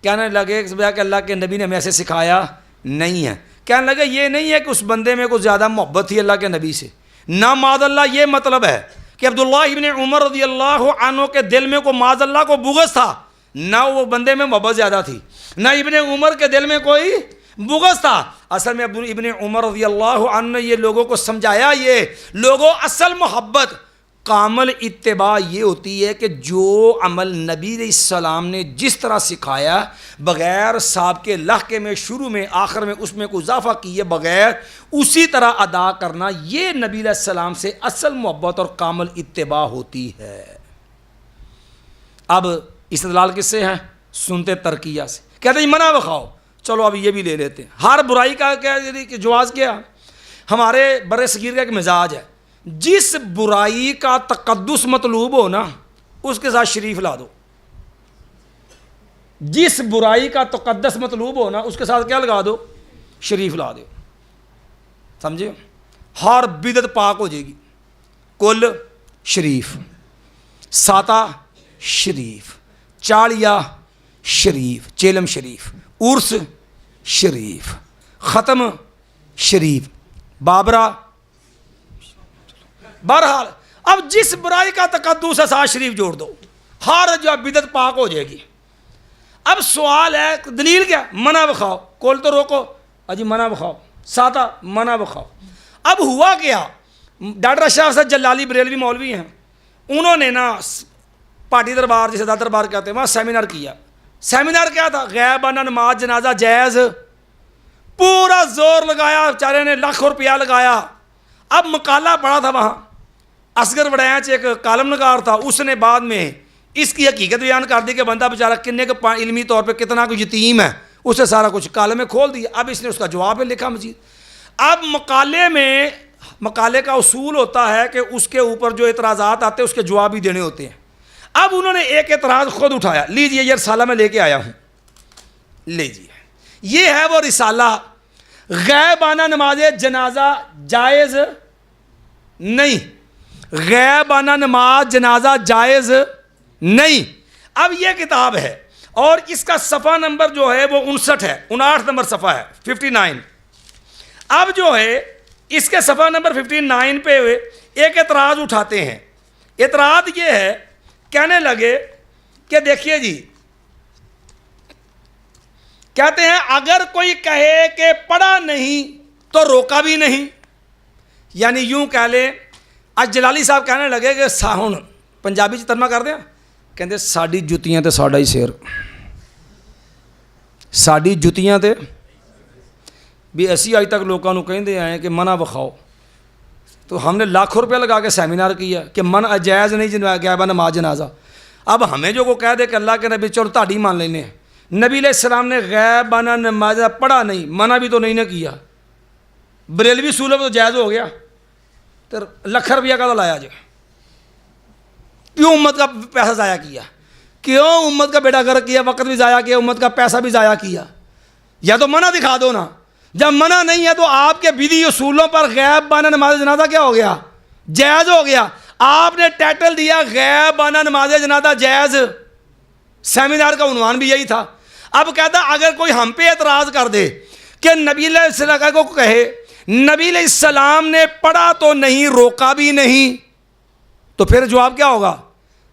کہنے لگے کہ اللہ کے نبی نے ہمیں ایسے سکھایا نہیں ہے، کہنے لگے یہ نہیں ہے کہ اس بندے میں کوئی زیادہ محبت تھی اللہ کے نبی سے، نہ معاذ اللہ یہ مطلب ہے کہ عبداللہ ابن عمر رضی اللہ عنہ کے دل میں کوئی معاذ اللہ کو بغض تھا، نہ وہ بندے میں محبت زیادہ تھی، نہ ابن عمر کے دل میں کوئی بغض تھا۔ اصل میں ابن عمر رضی اللہ عنہ نے یہ لوگوں کو سمجھایا، یہ لوگوں اصل محبت کامل اتباع یہ ہوتی ہے کہ جو عمل نبی علیہ السلام نے جس طرح سکھایا، بغیر سابقے لحقے میں، شروع میں، آخر میں، اس میں کوئی اضافہ کیے بغیر اسی طرح ادا کرنا، یہ نبی علیہ السلام سے اصل محبت اور کامل اتباع ہوتی ہے۔ اب استدلال کس سے ہیں؟ سنتے ترکیہ سے، کہتے ہیں منع بخاؤ، چلو اب یہ بھی لے لیتے ہیں۔ ہر برائی کا کیا جواز کیا؟ ہمارے بر صغیر کا ایک مزاج ہے، جس برائی کا تقدس مطلوب ہو نا اس کے ساتھ شریف لا دو، جس برائی کا تقدس مطلوب ہو نا اس کے ساتھ کیا لگا دو؟ شریف لا دو، سمجھے؟ ہر بدعت پاک ہو جائے گی، کل شریف، ساتہ شریف، چاڑیا شریف، چیلم شریف، عرس شریف، ختم شریف، بابرا، بہرحال اب جس برائی کا تقدس ہے ساتھ شریف جوڑ دو، ہر جو بدعت پاک ہو جائے گی۔ اب سوال ہے دلیل کیا؟ منع بخاؤ، کول تو روکو، اجی منع بخاؤ، سادہ منع بخاؤ۔ اب ہوا کیا، ڈاکٹر اشرف حسن جلالی بریلوی مولوی ہیں، انہوں نے نا پارٹی دربار جسے داد دربار کہتے ہیں وہاں سیمینار کیا۔ سیمینار کیا تھا؟ غائبانہ نماز جنازہ جائز، پورا زور لگایا، بیچارے نے لاکھ روپیہ لگایا۔ اب مقالہ پڑھا تھا وہاں، اصغر وڑینچ ایک کالم نگار تھا، اس نے بعد میں اس کی حقیقت بیان کر دی کہ بندہ بیچارہ کنے کا علمی طور پہ کتنا کوئی یتیم ہے، اسے سارا کچھ کالم میں کھول دیا۔ اب اس نے اس کا جواب لکھا مزید۔ اب مقالے کا اصول ہوتا ہے کہ اس کے اوپر جو اعتراضات آتے ہیں اس کے جواب بھی دینے ہوتے ہیں۔ اب انہوں نے ایک اعتراض خود اٹھایا، لیجیے یہ رسالہ میں لے کے آیا ہوں، لیجیے یہ ہے وہ رسالہ، غائبانہ نماز جنازہ جائز نہیں، غائبانہ نماز جنازہ جائز نہیں۔ اب یہ کتاب ہے اور اس کا صفحہ نمبر جو ہے وہ 59 ہے، 59 نمبر صفحہ ہے، 59۔ اب جو ہے اس کے صفحہ نمبر 59 پہ ایک اعتراض اٹھاتے ہیں۔ اعتراض یہ ہے، کہنے لگے کہ دیکھیے جی، کہتے ہیں اگر کوئی کہے کہ پڑھا نہیں تو روکا بھی نہیں، یعنی یوں کہہ لیں، آج جلالی صاحب کہنے لگے کہ ہن پنجابی چ ترجمہ کر دیں، کہندے ساڈی جتیاں تے ساڈا ہی سیر، ساڈی جتیاں تے بھی اسی آج تک لوگوں کو کہندے آئے کہ منع بخاؤ، تو ہم نے لاکھوں روپیہ لگا کے سیمینار کیا کہ منع جائز نہیں غائبانہ نماز جنازہ۔ اب ہمیں جو کو کہہ دے کہ اللہ کے نبی چلو تہاڈی مان لینے، نبی علیہ السلام نے غائبانہ نماز پڑھا نہیں، منع بھی تو نہیں نہ کیا، بریلوی سولہ تو جائز ہو گیا، تو لاکھ روپیہ کا تو لایا جو، کیوں امت کا پیسہ ضائع کیا، کیوں امت کا بیڑا غرق کیا، وقت بھی ضائع کیا، امت کا پیسہ بھی ضائع کیا؟ یا تو منع دکھا دو نا، جب منع نہیں ہے تو آپ کے بدعی اصولوں پر غائبانہ نماز جنازہ کیا ہو گیا؟ جائز ہو گیا۔ آپ نے ٹائٹل دیا غائبانہ نماز جنازہ جائز، سیمینار کا عنوان بھی یہی تھا۔ اب کہتا اگر کوئی ہم پہ اعتراض کر دے کہ نبی علیہ السلام کو کہے نبی علیہ السلام نے پڑھا تو نہیں، روکا بھی نہیں، تو پھر جواب کیا ہوگا؟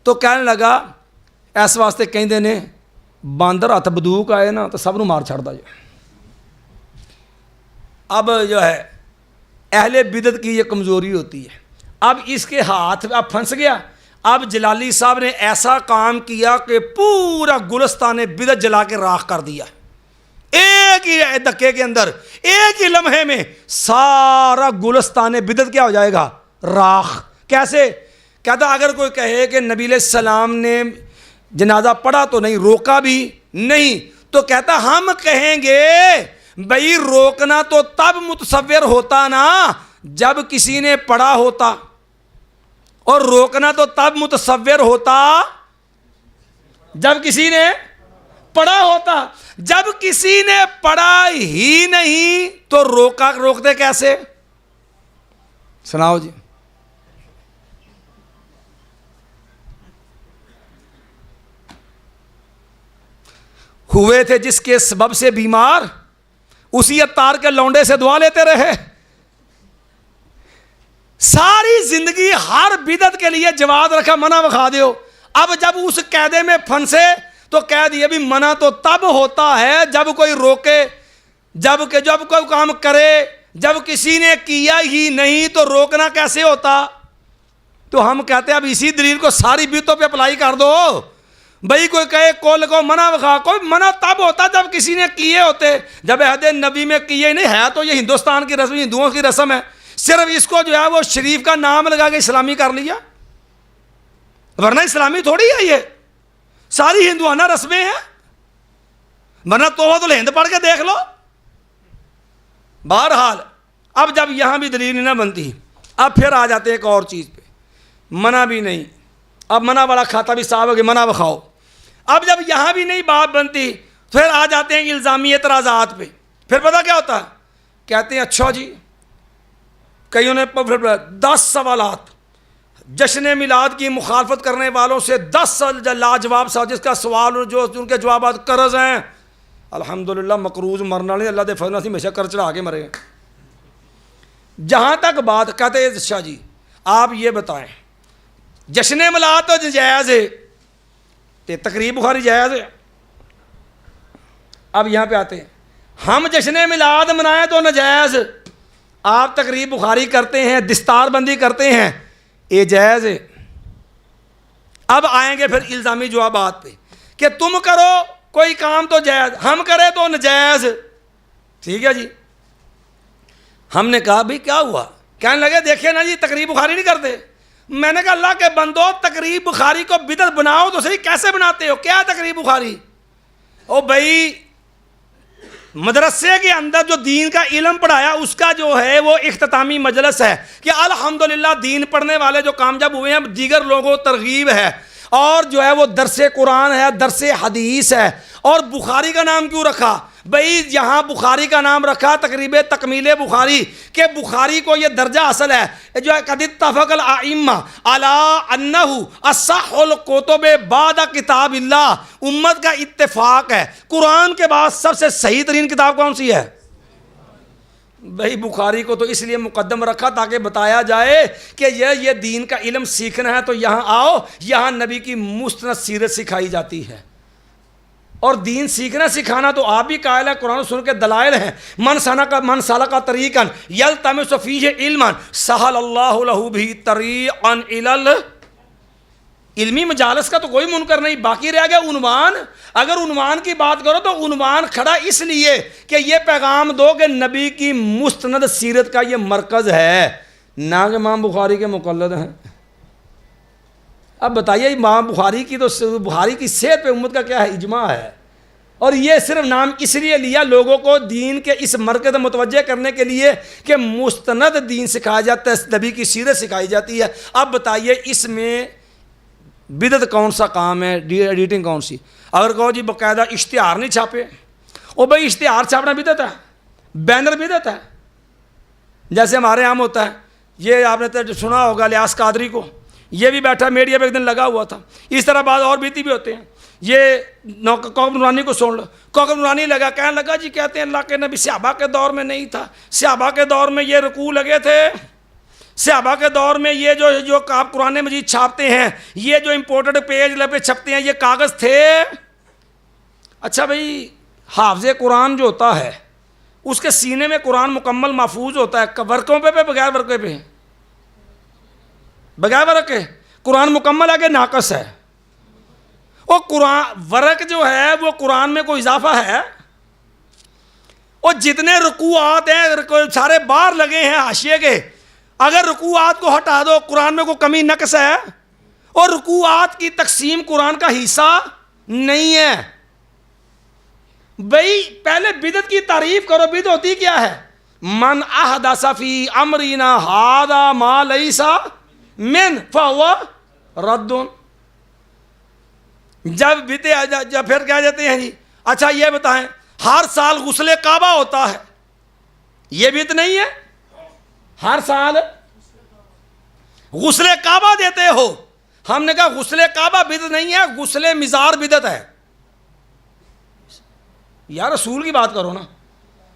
تو کہنے لگا اس واسطے کہندے نے باندر ہاتھ بندوق آئے نا تو سب نو مار چھڑدا جو۔ اب جو ہے اہل بدعت کی یہ کمزوری ہوتی ہے، اب اس کے ہاتھ اب پھنس گیا۔ اب جلالی صاحب نے ایسا کام کیا کہ پورا گلستان بدعت جلا کے راکھ کر دیا، ایک ہی دھکے کے اندر، ایک ہی لمحے میں سارا گلستان بدعت کیا ہو جائے گا؟ راکھ۔ کیسے؟ کہتا اگر کوئی کہے کہ نبی علیہ السلام نے جنازہ پڑھا تو نہیں، روکا بھی نہیں، تو کہتا ہم کہیں گے بھئی روکنا تو تب متصور ہوتا نا جب کسی نے پڑھا ہوتا، اور روکنا تو تب متصور ہوتا جب کسی نے پڑھا ہوتا۔ جب کسی نے پڑھا ہی نہیں تو روکتے کیسے؟ سناؤ جی۔ ہوئے تھے جس کے سبب سے بیمار، اسی عطار کے لونڈے سے دعا لیتے رہے۔ ساری زندگی ہر بدعت کے لیے جواب رکھا منع بخا دیو۔ اب جب اس قاعدے میں پھنسے تو کہہ دیا بھی منع تو تب ہوتا ہے جب کوئی روکے، جب کوئی کام کرے، جب کسی نے کیا ہی نہیں تو روکنا کیسے ہوتا؟ تو ہم کہتے ہیں اب اسی دلیل کو ساری بدعتوں پہ اپلائی کر دو۔ بھئی کوئی کہے کول کو منع بخا، کوئی منع تب ہوتا جب کسی نے کیے ہوتے، جب عہد نبی میں کیے نہیں ہے تو یہ ہندوستان کی رسم، ہندوؤں کی رسم ہے، صرف اس کو جو ہے وہ شریف کا نام لگا کے اسلامی کر لیا، ورنہ اسلامی تھوڑی ہے، یہ ساری ہندوانہ رسمیں ہیں، ورنہ توبۃ الہند پڑھ کے دیکھ لو۔ بہرحال اب جب یہاں بھی دلیل نہ بنتی، اب پھر آ جاتے ہیں ایک اور چیز پہ، منع بھی نہیں، اب منع والا کھاتا بھی صاحب ہو گیا، منع بخاؤ۔ اب جب یہاں بھی نہیں بات بنتی پھر آ جاتے ہیں الزامی اعتراضات پہ۔ پھر پتہ کیا ہوتا ہے؟ کہتے ہیں اچھا جی، کئیوں نے 10 سوالات جشن میلاد کی مخالفت کرنے والوں سے 10 لاجواب سوال، جس کا سوال جو ان کے جوابات قرض ہیں، الحمدللہ مقروض مرنا نہیں، اللہ دے فضل سے ہمیشہ قرض چڑھا کے مرے۔ جہاں تک بات کہتے ہیں اچھا جی آپ یہ بتائیں جشن میلاد تو جائز ہے، تے تقریب بخاری جائز ہے، اب یہاں پہ آتے ہیں، ہم جشن میلاد منائیں تو ناجائز، آپ تقریب بخاری کرتے ہیں، دستار بندی کرتے ہیں، یہ جائز ہے۔ اب آئیں گے پھر الزامی جوابات پہ کہ تم کرو کوئی کام تو جائز، ہم کرے تو ناجائز، ٹھیک ہے جی۔ ہم نے کہا بھئی کیا ہوا؟ کہنے لگے دیکھیں نا جی تقریب بخاری نہیں کرتے۔ میں نے کہا اللہ کے بندو، تقریب بخاری کو بدعت بناؤ تو صحیح، کیسے بناتے ہو؟ کیا تقریب بخاری؟ او بھائی مدرسے کے اندر جو دین کا علم پڑھایا اس کا جو ہے وہ اختتامی مجلس ہے کہ الحمدللہ دین پڑھنے والے جو کامیاب ہوئے ہیں، دیگر لوگوں ترغیب ہے، اور جو ہے وہ درس قرآن ہے، درس حدیث ہے۔ اور بخاری کا نام کیوں رکھا؟ بھئی یہاں بخاری کا نام رکھا تقریب تکمیل بخاری کہ بخاری کو یہ درجہ حاصل ہے جو ہے قد اتفق الائمہ علی انہ اصح الکتب بعد کتاب اللہ، امت کا اتفاق ہے قرآن کے بعد سب سے صحیح ترین کتاب کون سی ہے؟ بھئی بخاری کو تو اس لیے مقدم رکھا تاکہ بتایا جائے کہ یہ دین کا علم سیکھنا ہے تو یہاں آؤ، یہاں نبی کی مستند سیرت سکھائی جاتی ہے۔ اور دین سیکھنا سکھانا تو آپ بھی قائل ہے، قرآن و سنت کے دلائل ہیں۔ من سلک طریقا یلتمس فیہ علما سہل اللہ لہ بہ طریقا الی علمی مجالس کا تو کوئی منکر نہیں، باقی رہ گیا عنوان۔ اگر عنوان کی بات کرو تو عنوان کھڑا اس لیے کہ یہ پیغام دو کہ نبی کی مستند سیرت کا یہ مرکز ہے، نہ کہ امام بخاری کے مقلد ہیں۔ اب بتائیے امام بخاری کی تو بخاری کی صحت پہ امت کا کیا ہے؟ اجماع ہے۔ اور یہ صرف نام اس لیے لیا لوگوں کو دین کے اس مرکز متوجہ کرنے کے لیے کہ مستند دین سکھایا جاتا ہے، نبی کی سیرت سکھائی جاتی ہے۔ اب بتائیے اس میں بدعت کون سا کام ہے، ایڈیٹنگ کون سی؟ اگر کہو جی باقاعدہ اشتہار نہیں چھاپے، او بھائی اشتہار چھاپنا بدعت ہے، بینر بدعت ہے۔ جیسے ہمارے عام ہوتا ہے، یہ آپ نے سنا ہوگا الیاس قادری کو، یہ بھی بیٹھا میڈیا پہ ایک دن لگا ہوا تھا۔ اس طرح بعض اور بیتی بھی ہوتے ہیں۔ یہ کوکب نورانی کو سن لو، کوکب نورانی لگا کہنے لگا جی کہتے ہیں اللہ کے نبی صحابہ کے دور میں نہیں تھا، صحابہ کے دور میں یہ رکوع لگے تھے، صحابہ کے دور میں یہ جو آپ قرآن مجید چھاپتے ہیں، یہ جو امپورٹڈ پیج پہ چھپتے ہیں، یہ کاغذ تھے۔ اچھا بھائی حافظ قرآن جو ہوتا ہے اس کے سینے میں قرآن مکمل محفوظ ہوتا ہے، ورقوں پہ بغیر ورقے پہ؟ بغیر ورق کے قرآن مکمل ہے کہ ناقص ہے؟ اور قرآن ورق جو ہے وہ قرآن میں کوئی اضافہ ہے؟ اور جتنے رکوعات ہیں سارے باہر لگے ہیں حاشیے کے، اگر رکوعات کو ہٹا دو قرآن میں کوئی کمی نقص ہے؟ اور رکوعات کی تقسیم قرآن کا حصہ نہیں ہے۔ بھئی پہلے بدعت کی تعریف کرو، بدعت ہوتی کیا ہے؟ من احدث فی امرنا ھذا ما لیس من فہو رد۔ جب پھر کہہ دیتے ہیں جی اچھا یہ بتائیں ہر سال غسل کعبہ ہوتا ہے، یہ بدعت نہیں ہے؟ ہر سال غسل کعبہ دیتے ہو، ہم نے کہا غسل کعبہ بدعت نہیں ہے، غسل مزار بدعت ہے۔ یا رسول کی بات کرو نا،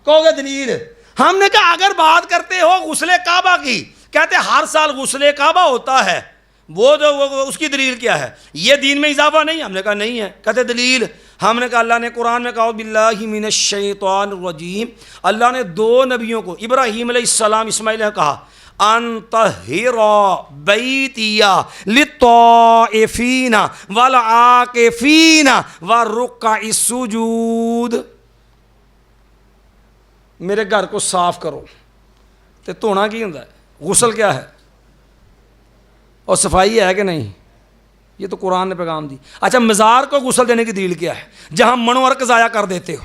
کہو گے دلیل؟ ہم نے کہا اگر بات کرتے ہو غسل کعبہ کی، کہتے ہر سال غسل کعبہ ہوتا ہے، وہ اس کی دلیل کیا ہے؟ یہ دین میں اضافہ نہیں؟ ہم نے کہا نہیں ہے۔ کہتے دلیل؟ ہم نے کہا اللہ نے قرآن میں کہا باللہ من الشیطان الرجیم، اللہ نے دو نبیوں کو ابراہیم علیہ السلام اسماعیل نے کہا ان طہر بیتی للطائفین والعاکفین والرکع السجود، میرے گھر کو صاف کرو۔ تے دھونا کی ہوندا ہے؟ غسل کیا ہے؟ اور صفائی ہے کہ نہیں؟ یہ تو قرآن نے پیغام دی۔ اچھا مزار کو غسل دینے کی دلیل کیا ہے جہاں منو ورق ضائع کر دیتے ہو؟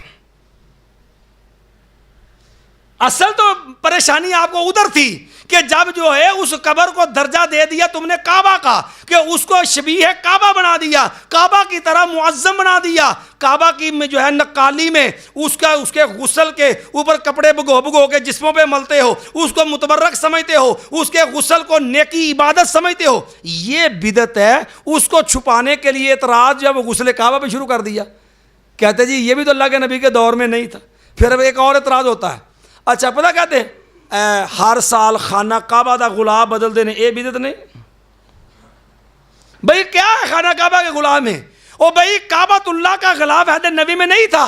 اصل تو پریشانی آپ کو ادھر تھی کہ جب جو ہے اس قبر کو درجہ دے دیا تم نے کعبہ کا، کہ اس کو شبیہ کعبہ بنا دیا، کعبہ کی طرح معظم بنا دیا، کعبہ کی میں جو ہے نقالی میں اس کے غسل کے اوپر کپڑے بھگو کے جسموں پہ ملتے ہو، اس کو متبرک سمجھتے ہو، اس کے غسل کو نیکی عبادت سمجھتے ہو، یہ بدعت ہے۔ اس کو چھپانے کے لیے اعتراض جب غسل کعبہ پہ شروع کر دیا، کہتے جی یہ بھی تو اللہ کے نبی کے دور میں نہیں تھا۔ پھر ایک اور اعتراض ہوتا ہے، اچھا پتہ کہتے ہیں ہر سال خانہ کعبہ دا غلاف بدل دینے، اے بدعت نہیں؟ بھئی کیا ہے خانہ کعبہ کے غلاف میں؟ او بھئی کعبۃ اللہ کا غلاف عہد نبی میں نہیں تھا،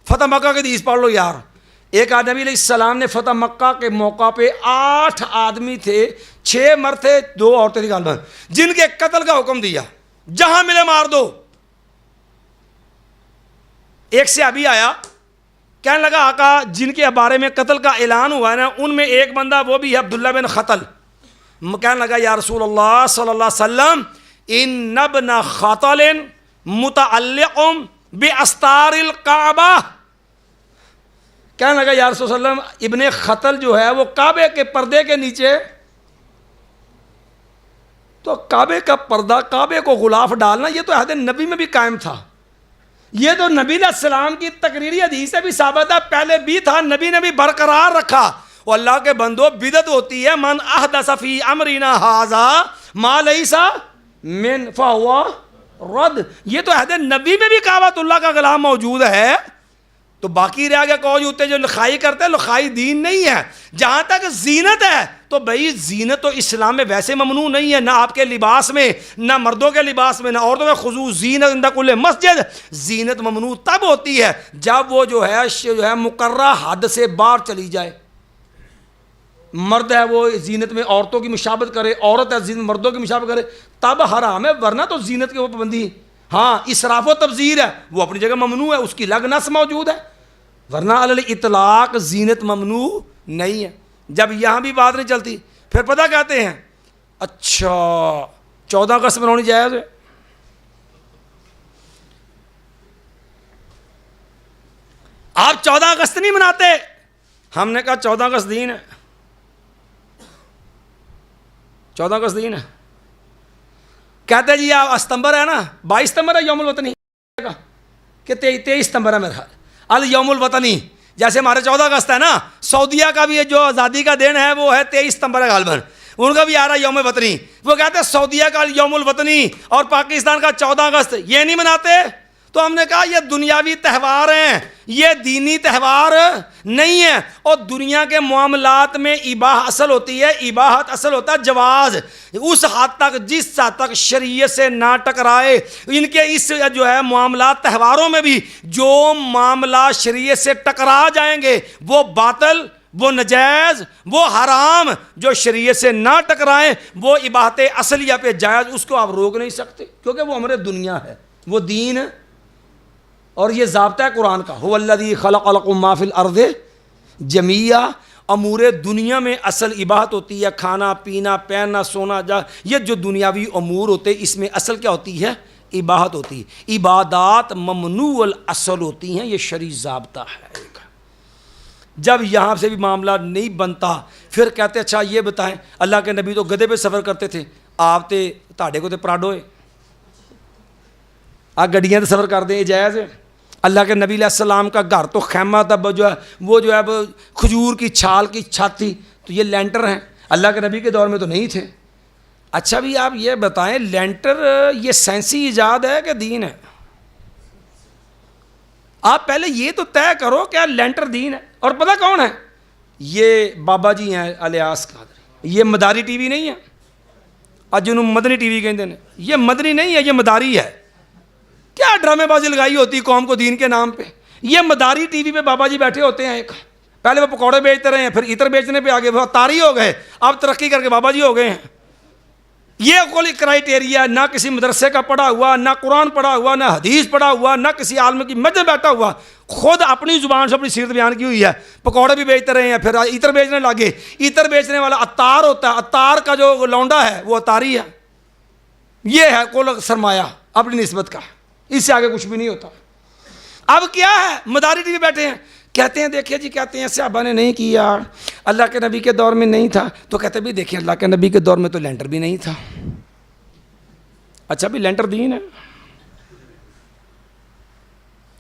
فتح مکہ کی حدیث پڑھ لو یار. ایک نبی علیہ السلام نے فتح مکہ کے موقع پہ 8 آدمی تھے, 6 مرد تھے, 2 عورتیں تھی غالباً, جن کے قتل کا حکم دیا, جہاں ملے مار دو. ایک صحابی آیا, کہنے لگا آقا جن کے بارے میں قتل کا اعلان ہوا ہے نا, ان میں ایک بندہ وہ بھی ہے عبداللہ بن خطل. کہنے لگا یا رسول اللہ صلی اللہ علیہ وسلم ان ابن خطل متعلق باستار الکعبہ. کہنے لگا یا رسول اللہ علیہ وسلم ابن خطل جو ہے وہ کعبے کے پردے کے نیچے. تو کعبے کا پردہ, کعبے کو غلاف ڈالنا, یہ تو عہد نبی میں بھی قائم تھا. یہ تو نبی علیہ السلام کی تقریری حدیث سے بھی ثابت ہے, پہلے بھی تھا, نبی نے بھی برقرار رکھا. اور اللہ کے بندو بدعت ہوتی ہے من احدث فی امرنا ھذا ما لیس من فہو رد. یہ تو عہد نبی میں بھی کعبۃ اللہ کا غلاف موجود ہے. تو باقی رہ گیا کہو جوتے جو لکھائی کرتے ہیں, لکھائی دین نہیں ہے. جہاں تک زینت ہے تو بھائی زینت تو اسلام میں ویسے ممنوع نہیں ہے, نہ آپ کے لباس میں, نہ مردوں کے لباس میں, نہ عورتوں میں. خضوع زینت عند کل مسجد. زینت ممنوع تب ہوتی ہے جب وہ جو ہے مقررہ حد سے باہر چلی جائے. مرد ہے وہ زینت میں عورتوں کی مشابہت کرے, عورت ہے زینت مردوں کی مشابہت کرے, تب حرام ہے, ورنہ تو زینت کے اوپر پابندی. ہاں اسراف و تبذیر ہے وہ اپنی جگہ ممنوع ہے, اس کی الگ نص موجود ہے, ورنہ علی الاطلاق زینت ممنوع نہیں ہے. جب یہاں بھی بات نہیں چلتی پھر پتہ کہتے ہیں اچھا 14 اگست مناؤنی جائز ہے. آپ 14 اگست نہیں مناتے. ہم نے کہا 14 اگست دین ہے, 14 اگست دین ہے. کہتے جی آپ ستمبر ہے نا, 22 ستمبر ہے یوم الوطنی کہ 23 ستمبر ہے میرا خیال. یوم الوطنی جیسے ہمارے 14 اگست ہے نا, سعودیہ کا بھی جو آزادی کا دن ہے وہ ہے 23 ستمبر ہے غالباً, ان کا بھی آ رہا ہے یوم وطنی. وہ کہتے ہیں سعودیہ کا یوم الوطنی اور پاکستان کا 14 اگست یہ نہیں مناتے. تو ہم نے کہا یہ دنیاوی تہوار ہیں, یہ دینی تہوار نہیں ہے. اور دنیا کے معاملات میں اباحت اصل ہوتی ہے, اباحت اصل ہوتا ہے جواز. اس حد تک جس حد تک شریعت سے نہ ٹکرائے. ان کے اس جو ہے معاملات تہواروں میں بھی جو معاملات شریعت سے ٹکرا جائیں گے وہ باطل, وہ نجائز, وہ حرام. جو شریعت سے نہ ٹکرائیں وہ اباحت اصلیہ پہ جائز, اس کو آپ روک نہیں سکتے کیونکہ وہ ہمارے دنیا ہے, وہ دین ہے. اور یہ ضابطہ ہے قرآن کا, هو الذی خلق لکم ما فی الارض جمیعا. امور دنیا میں اصل اباحت ہوتی ہے کھانا پینا پہننا سونا یہ جو دنیاوی امور ہوتے ہیں اس میں اصل کیا ہوتی ہے, اباحت ہوتی ہے. عبادات ممنوع الاصل ہوتی ہیں, یہ شرعی ضابطہ ہے. جب یہاں سے بھی معاملہ نہیں بنتا پھر کہتے اچھا یہ بتائیں اللہ کے نبی تو گدھے پہ سفر کرتے تھے, آپ تے تاڑے کو تے پراڈو ہے, آپ گڈیاں تے سفر کر دیں یہ جائز ہے. اللہ کے نبی علیہ السلام کا گھر تو خیمہ تھا, جو ہے وہ جو ہے کھجور کی چھال کی چھت تھی, تو یہ لینٹر ہیں, اللہ کے نبی کے دور میں تو نہیں تھے. اچھا بھی آپ یہ بتائیں لینٹر یہ سائنسی ایجاد ہے کہ دین ہے؟ آپ پہلے یہ تو طے کرو کہ لینٹر دین ہے. اور پتہ کون ہے, یہ بابا جی ہیں الیاس قادری. یہ مداری ٹی وی نہیں ہے, اج جنوں مدنی ٹی وی کہتے ہیں, یہ مدنی نہیں ہے, یہ مداری ہے. کیا ڈرامے بازی لگائی ہوتی قوم کو دین کے نام پہ. یہ مداری ٹی وی پہ بابا جی بیٹھے ہوتے ہیں, ایک پہلے وہ پکوڑے بیچتے رہے ہیں, پھر عطر بیچنے پہ آگے وہ تاری ہو گئے, اب ترقی کر کے بابا جی ہو گئے ہیں. یہ کوئی کرائٹیریا نہ کسی مدرسے کا پڑھا ہوا, نہ قرآن پڑھا ہوا, نہ حدیث پڑھا ہوا, نہ کسی عالم کی مسجد بیٹھا ہوا, خود اپنی زبان سے اپنی سیرت بیان کی ہوئی ہے. پکوڑے بھی بیچتے رہے ہیں, پھر عطر بیچنے لگے. عطر بیچنے والا عطار ہوتا ہے, عطار کا جو لونڈا ہے وہ عطاری ہے. یہ ہے کل سرمایہ اپنی نسبت کا, اس سے آگے کچھ بھی نہیں ہوتا. اب کیا ہے, مداری ٹی وی بیٹھے ہیں, کہتے ہیں دیکھیے جی, کہتے ہیں صحابہ نے نہیں کیا, اللہ کے نبی کے دور میں نہیں تھا. تو کہتے بھی دیکھیں اللہ کے نبی کے دور میں تو لینٹر بھی نہیں تھا. اچھا بھی لینٹر دین ہے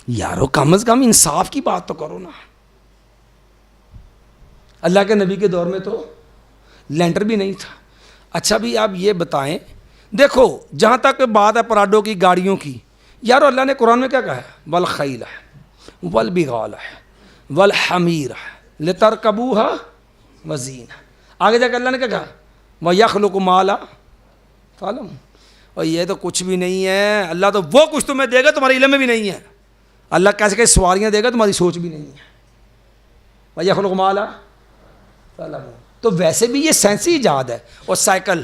یارو, کم از کم انصاف کی بات تو کرو نا. اللہ کے نبی کے دور میں تو لینٹر بھی نہیں تھا. اچھا بھی آپ یہ بتائیں, دیکھو جہاں تک بات ہے پراڈو کی گاڑیوں کی, یارو اللہ نے قرآن میں کیا کہا ہے, والخیل ہے والبغال ہے والحمیر ہے لترکبوها وزینہ. آگے جا کے اللہ نے کیا کہا, وَيَخْلُقُ مَا لَا تَعْلَمُونَ. اور یہ تو کچھ بھی نہیں ہے, اللہ تو وہ کچھ تمہیں دے گا تمہارے علم میں بھی نہیں ہے. اللہ کیسے کیسے سواریاں دے گا تمہاری سوچ بھی نہیں ہے. بھائی خلق مالا. تو ویسے بھی یہ سائنسی ایجاد ہے. اور سائیکل،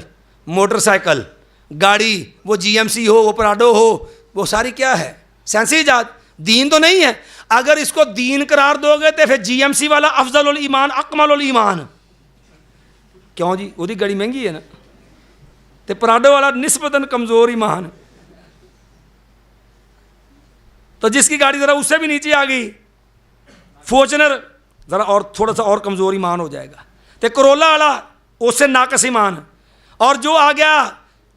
موٹر سائیکل، گاڑی، وہ جی ایم سی ہو، وہ پراڈو ہو، وہ ساری کیا ہے؟ سائنسی ایجاد. دین تو نہیں ہے. اگر اس کو دین قرار دو گے تو پھر جی ایم سی والا افضل الایمان اکمل الایمان. کیوں جی؟ وہی گاڑی مہنگی ہے نا. تو پراڈو والا نسبتاً کمزور ایمان. تو جس کی گاڑی ذرا اس سے بھی نیچے آ گئی، فارچونر، ذرا اور تھوڑا سا اور کمزور ایمان ہو جائے گا. تو کرولا والا اس سے ناقص ایمان. اور جو آ گیا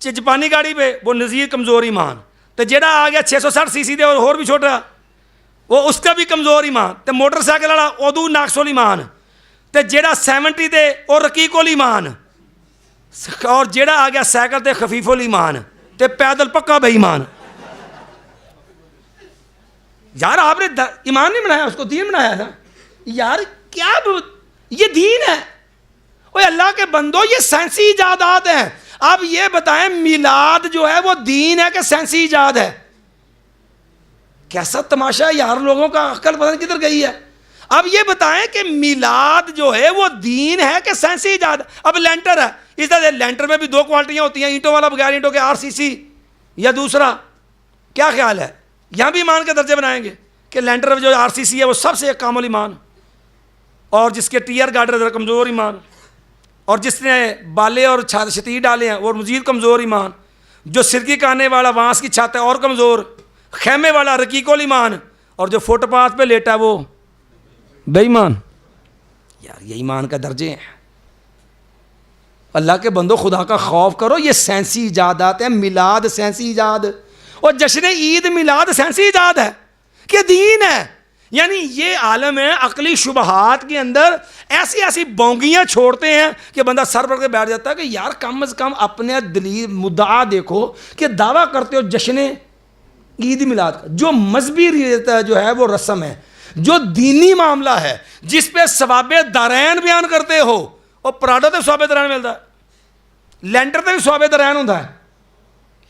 جاپانی گاڑی پہ وہ نظیر کمزور ایمان. تو جہاں آ گیا 660 cc دے اور بھی چھوٹا، وہ اس کا بھی کمزور ایمان. تو موٹر سائیکل والا ادو ناقص ایمان. تو جہاں 70 دے اور رقیق ایمان. اور جہاں آ گیا سائیکل تے خفیف الایمان. تے پیدل پکا بے ایمان. یار آپ نے ایمان نہیں بنایا، اس کو دین بنایا نا. یار کیا یہ دین ہے؟ اوے اللہ کے بندو، یہ سائنسی ایجادات ہیں. اب یہ بتائیں میلاد جو ہے وہ دین ہے کہ سائنسی ایجاد ہے؟ کیسا تماشا ہے یار، لوگوں کا عقل پتہ نہیں کدھر گئی ہے. اب یہ بتائیں کہ میلاد جو ہے وہ دین ہے کہ سائنسی ایجاد؟ اب لینٹر ہے، اس طرح لینٹر میں بھی 2 کوالٹیاں ہوتی ہیں، اینٹوں والا بغیر اینٹوں کے RCC یا دوسرا. کیا خیال ہے؟ یہاں بھی ایمان کے درجے بنائیں گے کہ لینٹر جو RCC ہے وہ سب سے ایک کامل ایمان، اور جس کے ٹیئر گارڈر ذرا کمزور ایمان، اور جس نے بالے اور شتیر ڈالے ہیں وہ مزید کمزور ایمان، جو سرکی کا آنے والا بانس کی چھت ہے اور کمزور، خیمے والا رقیق الایمان، اور جو فٹ پاتھ پہ لیٹا ہے وہ بے ایمان. یار یہ ایمان کا درجے ہیں. اللہ کے بندو خدا کا خوف کرو. یہ سائنسی ایجادات ہیں. میلاد سائنسی ایجاد، اور جشن عید میلاد سائنسی ایجاد ہے کہ دین ہے؟ یعنی یہ عالم ہے عقلی شبہات کے اندر ایسی ایسی بونگیاں چھوڑتے ہیں کہ بندہ سر پڑھ کے بیٹھ جاتا ہے کہ یار کم از کم اپنے دلیل مدعا دیکھو کہ دعویٰ کرتے ہو جشن عید میلاد کا، جو مذہبی جو ہے وہ رسم ہے، جو دینی معاملہ ہے، جس پہ ثواب دارین بیان کرتے ہو. اور پراڈو تے ثواب دارین ملتا ہے، لینٹر تے بھی ثواب دارین ہوتا ہے.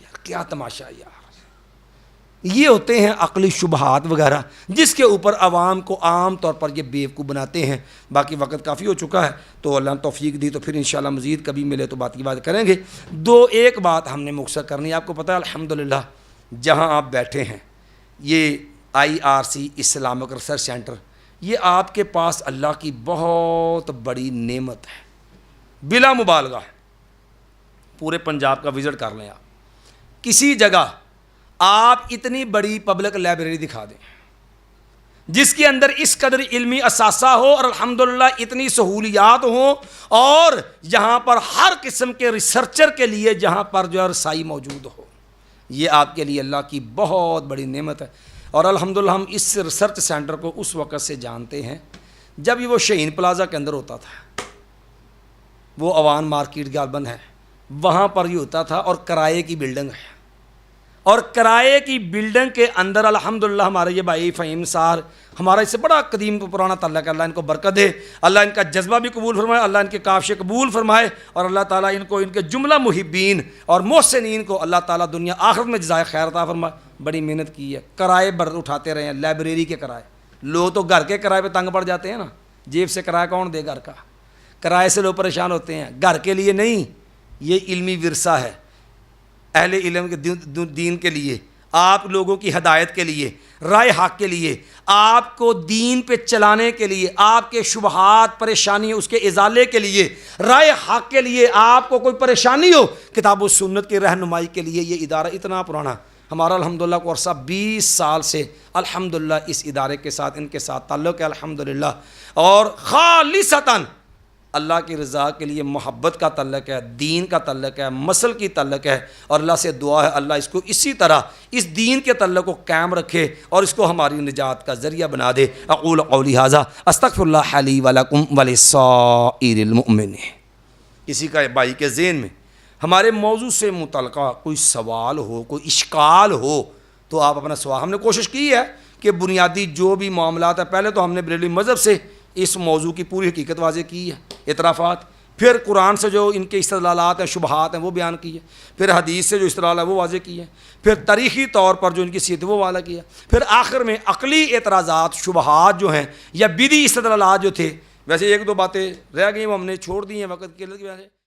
یار کیا تماشا ہے یار. یہ ہوتے ہیں عقلی شبہات وغیرہ جس کے اوپر عوام کو عام طور پر یہ بیوقوف بناتے ہیں. باقی وقت کافی ہو چکا ہے تو اللہ نے توفیق دی تو پھر انشاءاللہ مزید کبھی ملے تو بات کی بات کریں گے. ایک بات ہم نے مختصر کرنی ہے. آپ کو پتہ ہے الحمدللہ جہاں آپ بیٹھے ہیں یہ IRC اسلامک ریسرچ سینٹر، یہ آپ کے پاس اللہ کی بہت بڑی نعمت ہے بلا مبالغہ. پورے پنجاب کا وزٹ کر لیں آپ کسی جگہ، آپ اتنی بڑی پبلک لائبریری دکھا دیں جس کے اندر اس قدر علمی اثاثہ ہو اور الحمدللہ اتنی سہولیات ہوں، اور یہاں پر ہر قسم کے ریسرچر کے لیے جہاں پر جو رسائی موجود ہو. یہ آپ کے لیے اللہ کی بہت بڑی نعمت ہے. اور الحمدللہ ہم اس ریسرچ سینٹر کو اس وقت سے جانتے ہیں جب یہ وہ شہین پلازا کے اندر ہوتا تھا. وہ اوان مارکیٹ غالباً ہے، وہاں پر یہ ہوتا تھا، اور کرائے کی بلڈنگ ہے. اور کرائے کی بلڈنگ کے اندر الحمدللہ ہمارے یہ بھائی فہیم سار، ہمارا اس سے بڑا قدیم پرانا تعلق ہے. اللہ ان کو برکت دے، اللہ ان کا جذبہ بھی قبول فرمائے، اللہ ان کے کاوشیں قبول فرمائے، اور اللہ تعالیٰ ان کو ان کے جملہ محبین اور محسنین کو اللہ تعالیٰ دنیا آخرت میں جزائے خیر عطا فرمائے. بڑی محنت کی ہے، کرائے اٹھاتے رہے ہیں، لائبریری کے کرائے. لوگ تو گھر کے کرائے پہ تنگ پڑ جاتے ہیں نا، جیب سے کرایہ کون دے گھر کا؟ کرائے سے لوگ پریشان ہوتے ہیں. گھر کے لیے نہیں، یہ علمی ورثہ ہے اہل علم کے دین کے لیے، آپ لوگوں کی ہدایت کے لیے، رائے حق کے لیے، آپ کو دین پہ چلانے کے لیے، آپ کے شبہات پریشانی اس کے ازالے کے لیے، رائے حق کے لیے. آپ کو کوئی پریشانی ہو کتاب و سنت کی رہنمائی کے لیے یہ ادارہ اتنا پرانا ہمارا الحمدللہ کو عرصہ 20 سال سے الحمدللہ اس ادارے کے ساتھ ان کے ساتھ تعلق ہے الحمدللہ. اور خالصتاً اللہ کی رضا کے لیے محبت کا تعلق ہے، دین کا تعلق ہے، مسل کی تعلق ہے. اور اللہ سے دعا ہے اللہ اس کو اسی طرح اس دین کے تعلق کو قائم رکھے اور اس کو ہماری نجات کا ذریعہ بنا دے. اقول قولی ھذا استغفر اللہ لی ولکم ولسائر المؤمنین. کسی کا بھائی کے ذہن میں ہمارے موضوع سے متعلقہ کوئی سوال ہو، کوئی اشکال ہو تو آپ اپنا سوال. ہم نے کوشش کی ہے کہ بنیادی جو بھی معاملات ہیں، پہلے تو ہم نے بریلوی مذہب سے اس موضوع کی پوری حقیقت واضح کی ہے، اعترافات، پھر قرآن سے جو ان کے استدلالات ہیں شبہات ہیں وہ بیان کیے، پھر حدیث سے جو استدلال ہے وہ واضح کیے، پھر تاریخی طور پر جو ان کی صحت وہ واضح کیا، پھر آخر میں عقلی اعتراضات شبہات جو ہیں یا بدعی استدلالات جو تھے، ویسے ایک دو باتیں رہ گئی وہ ہم نے چھوڑ دی ہیں وقت کی وجہ سے۔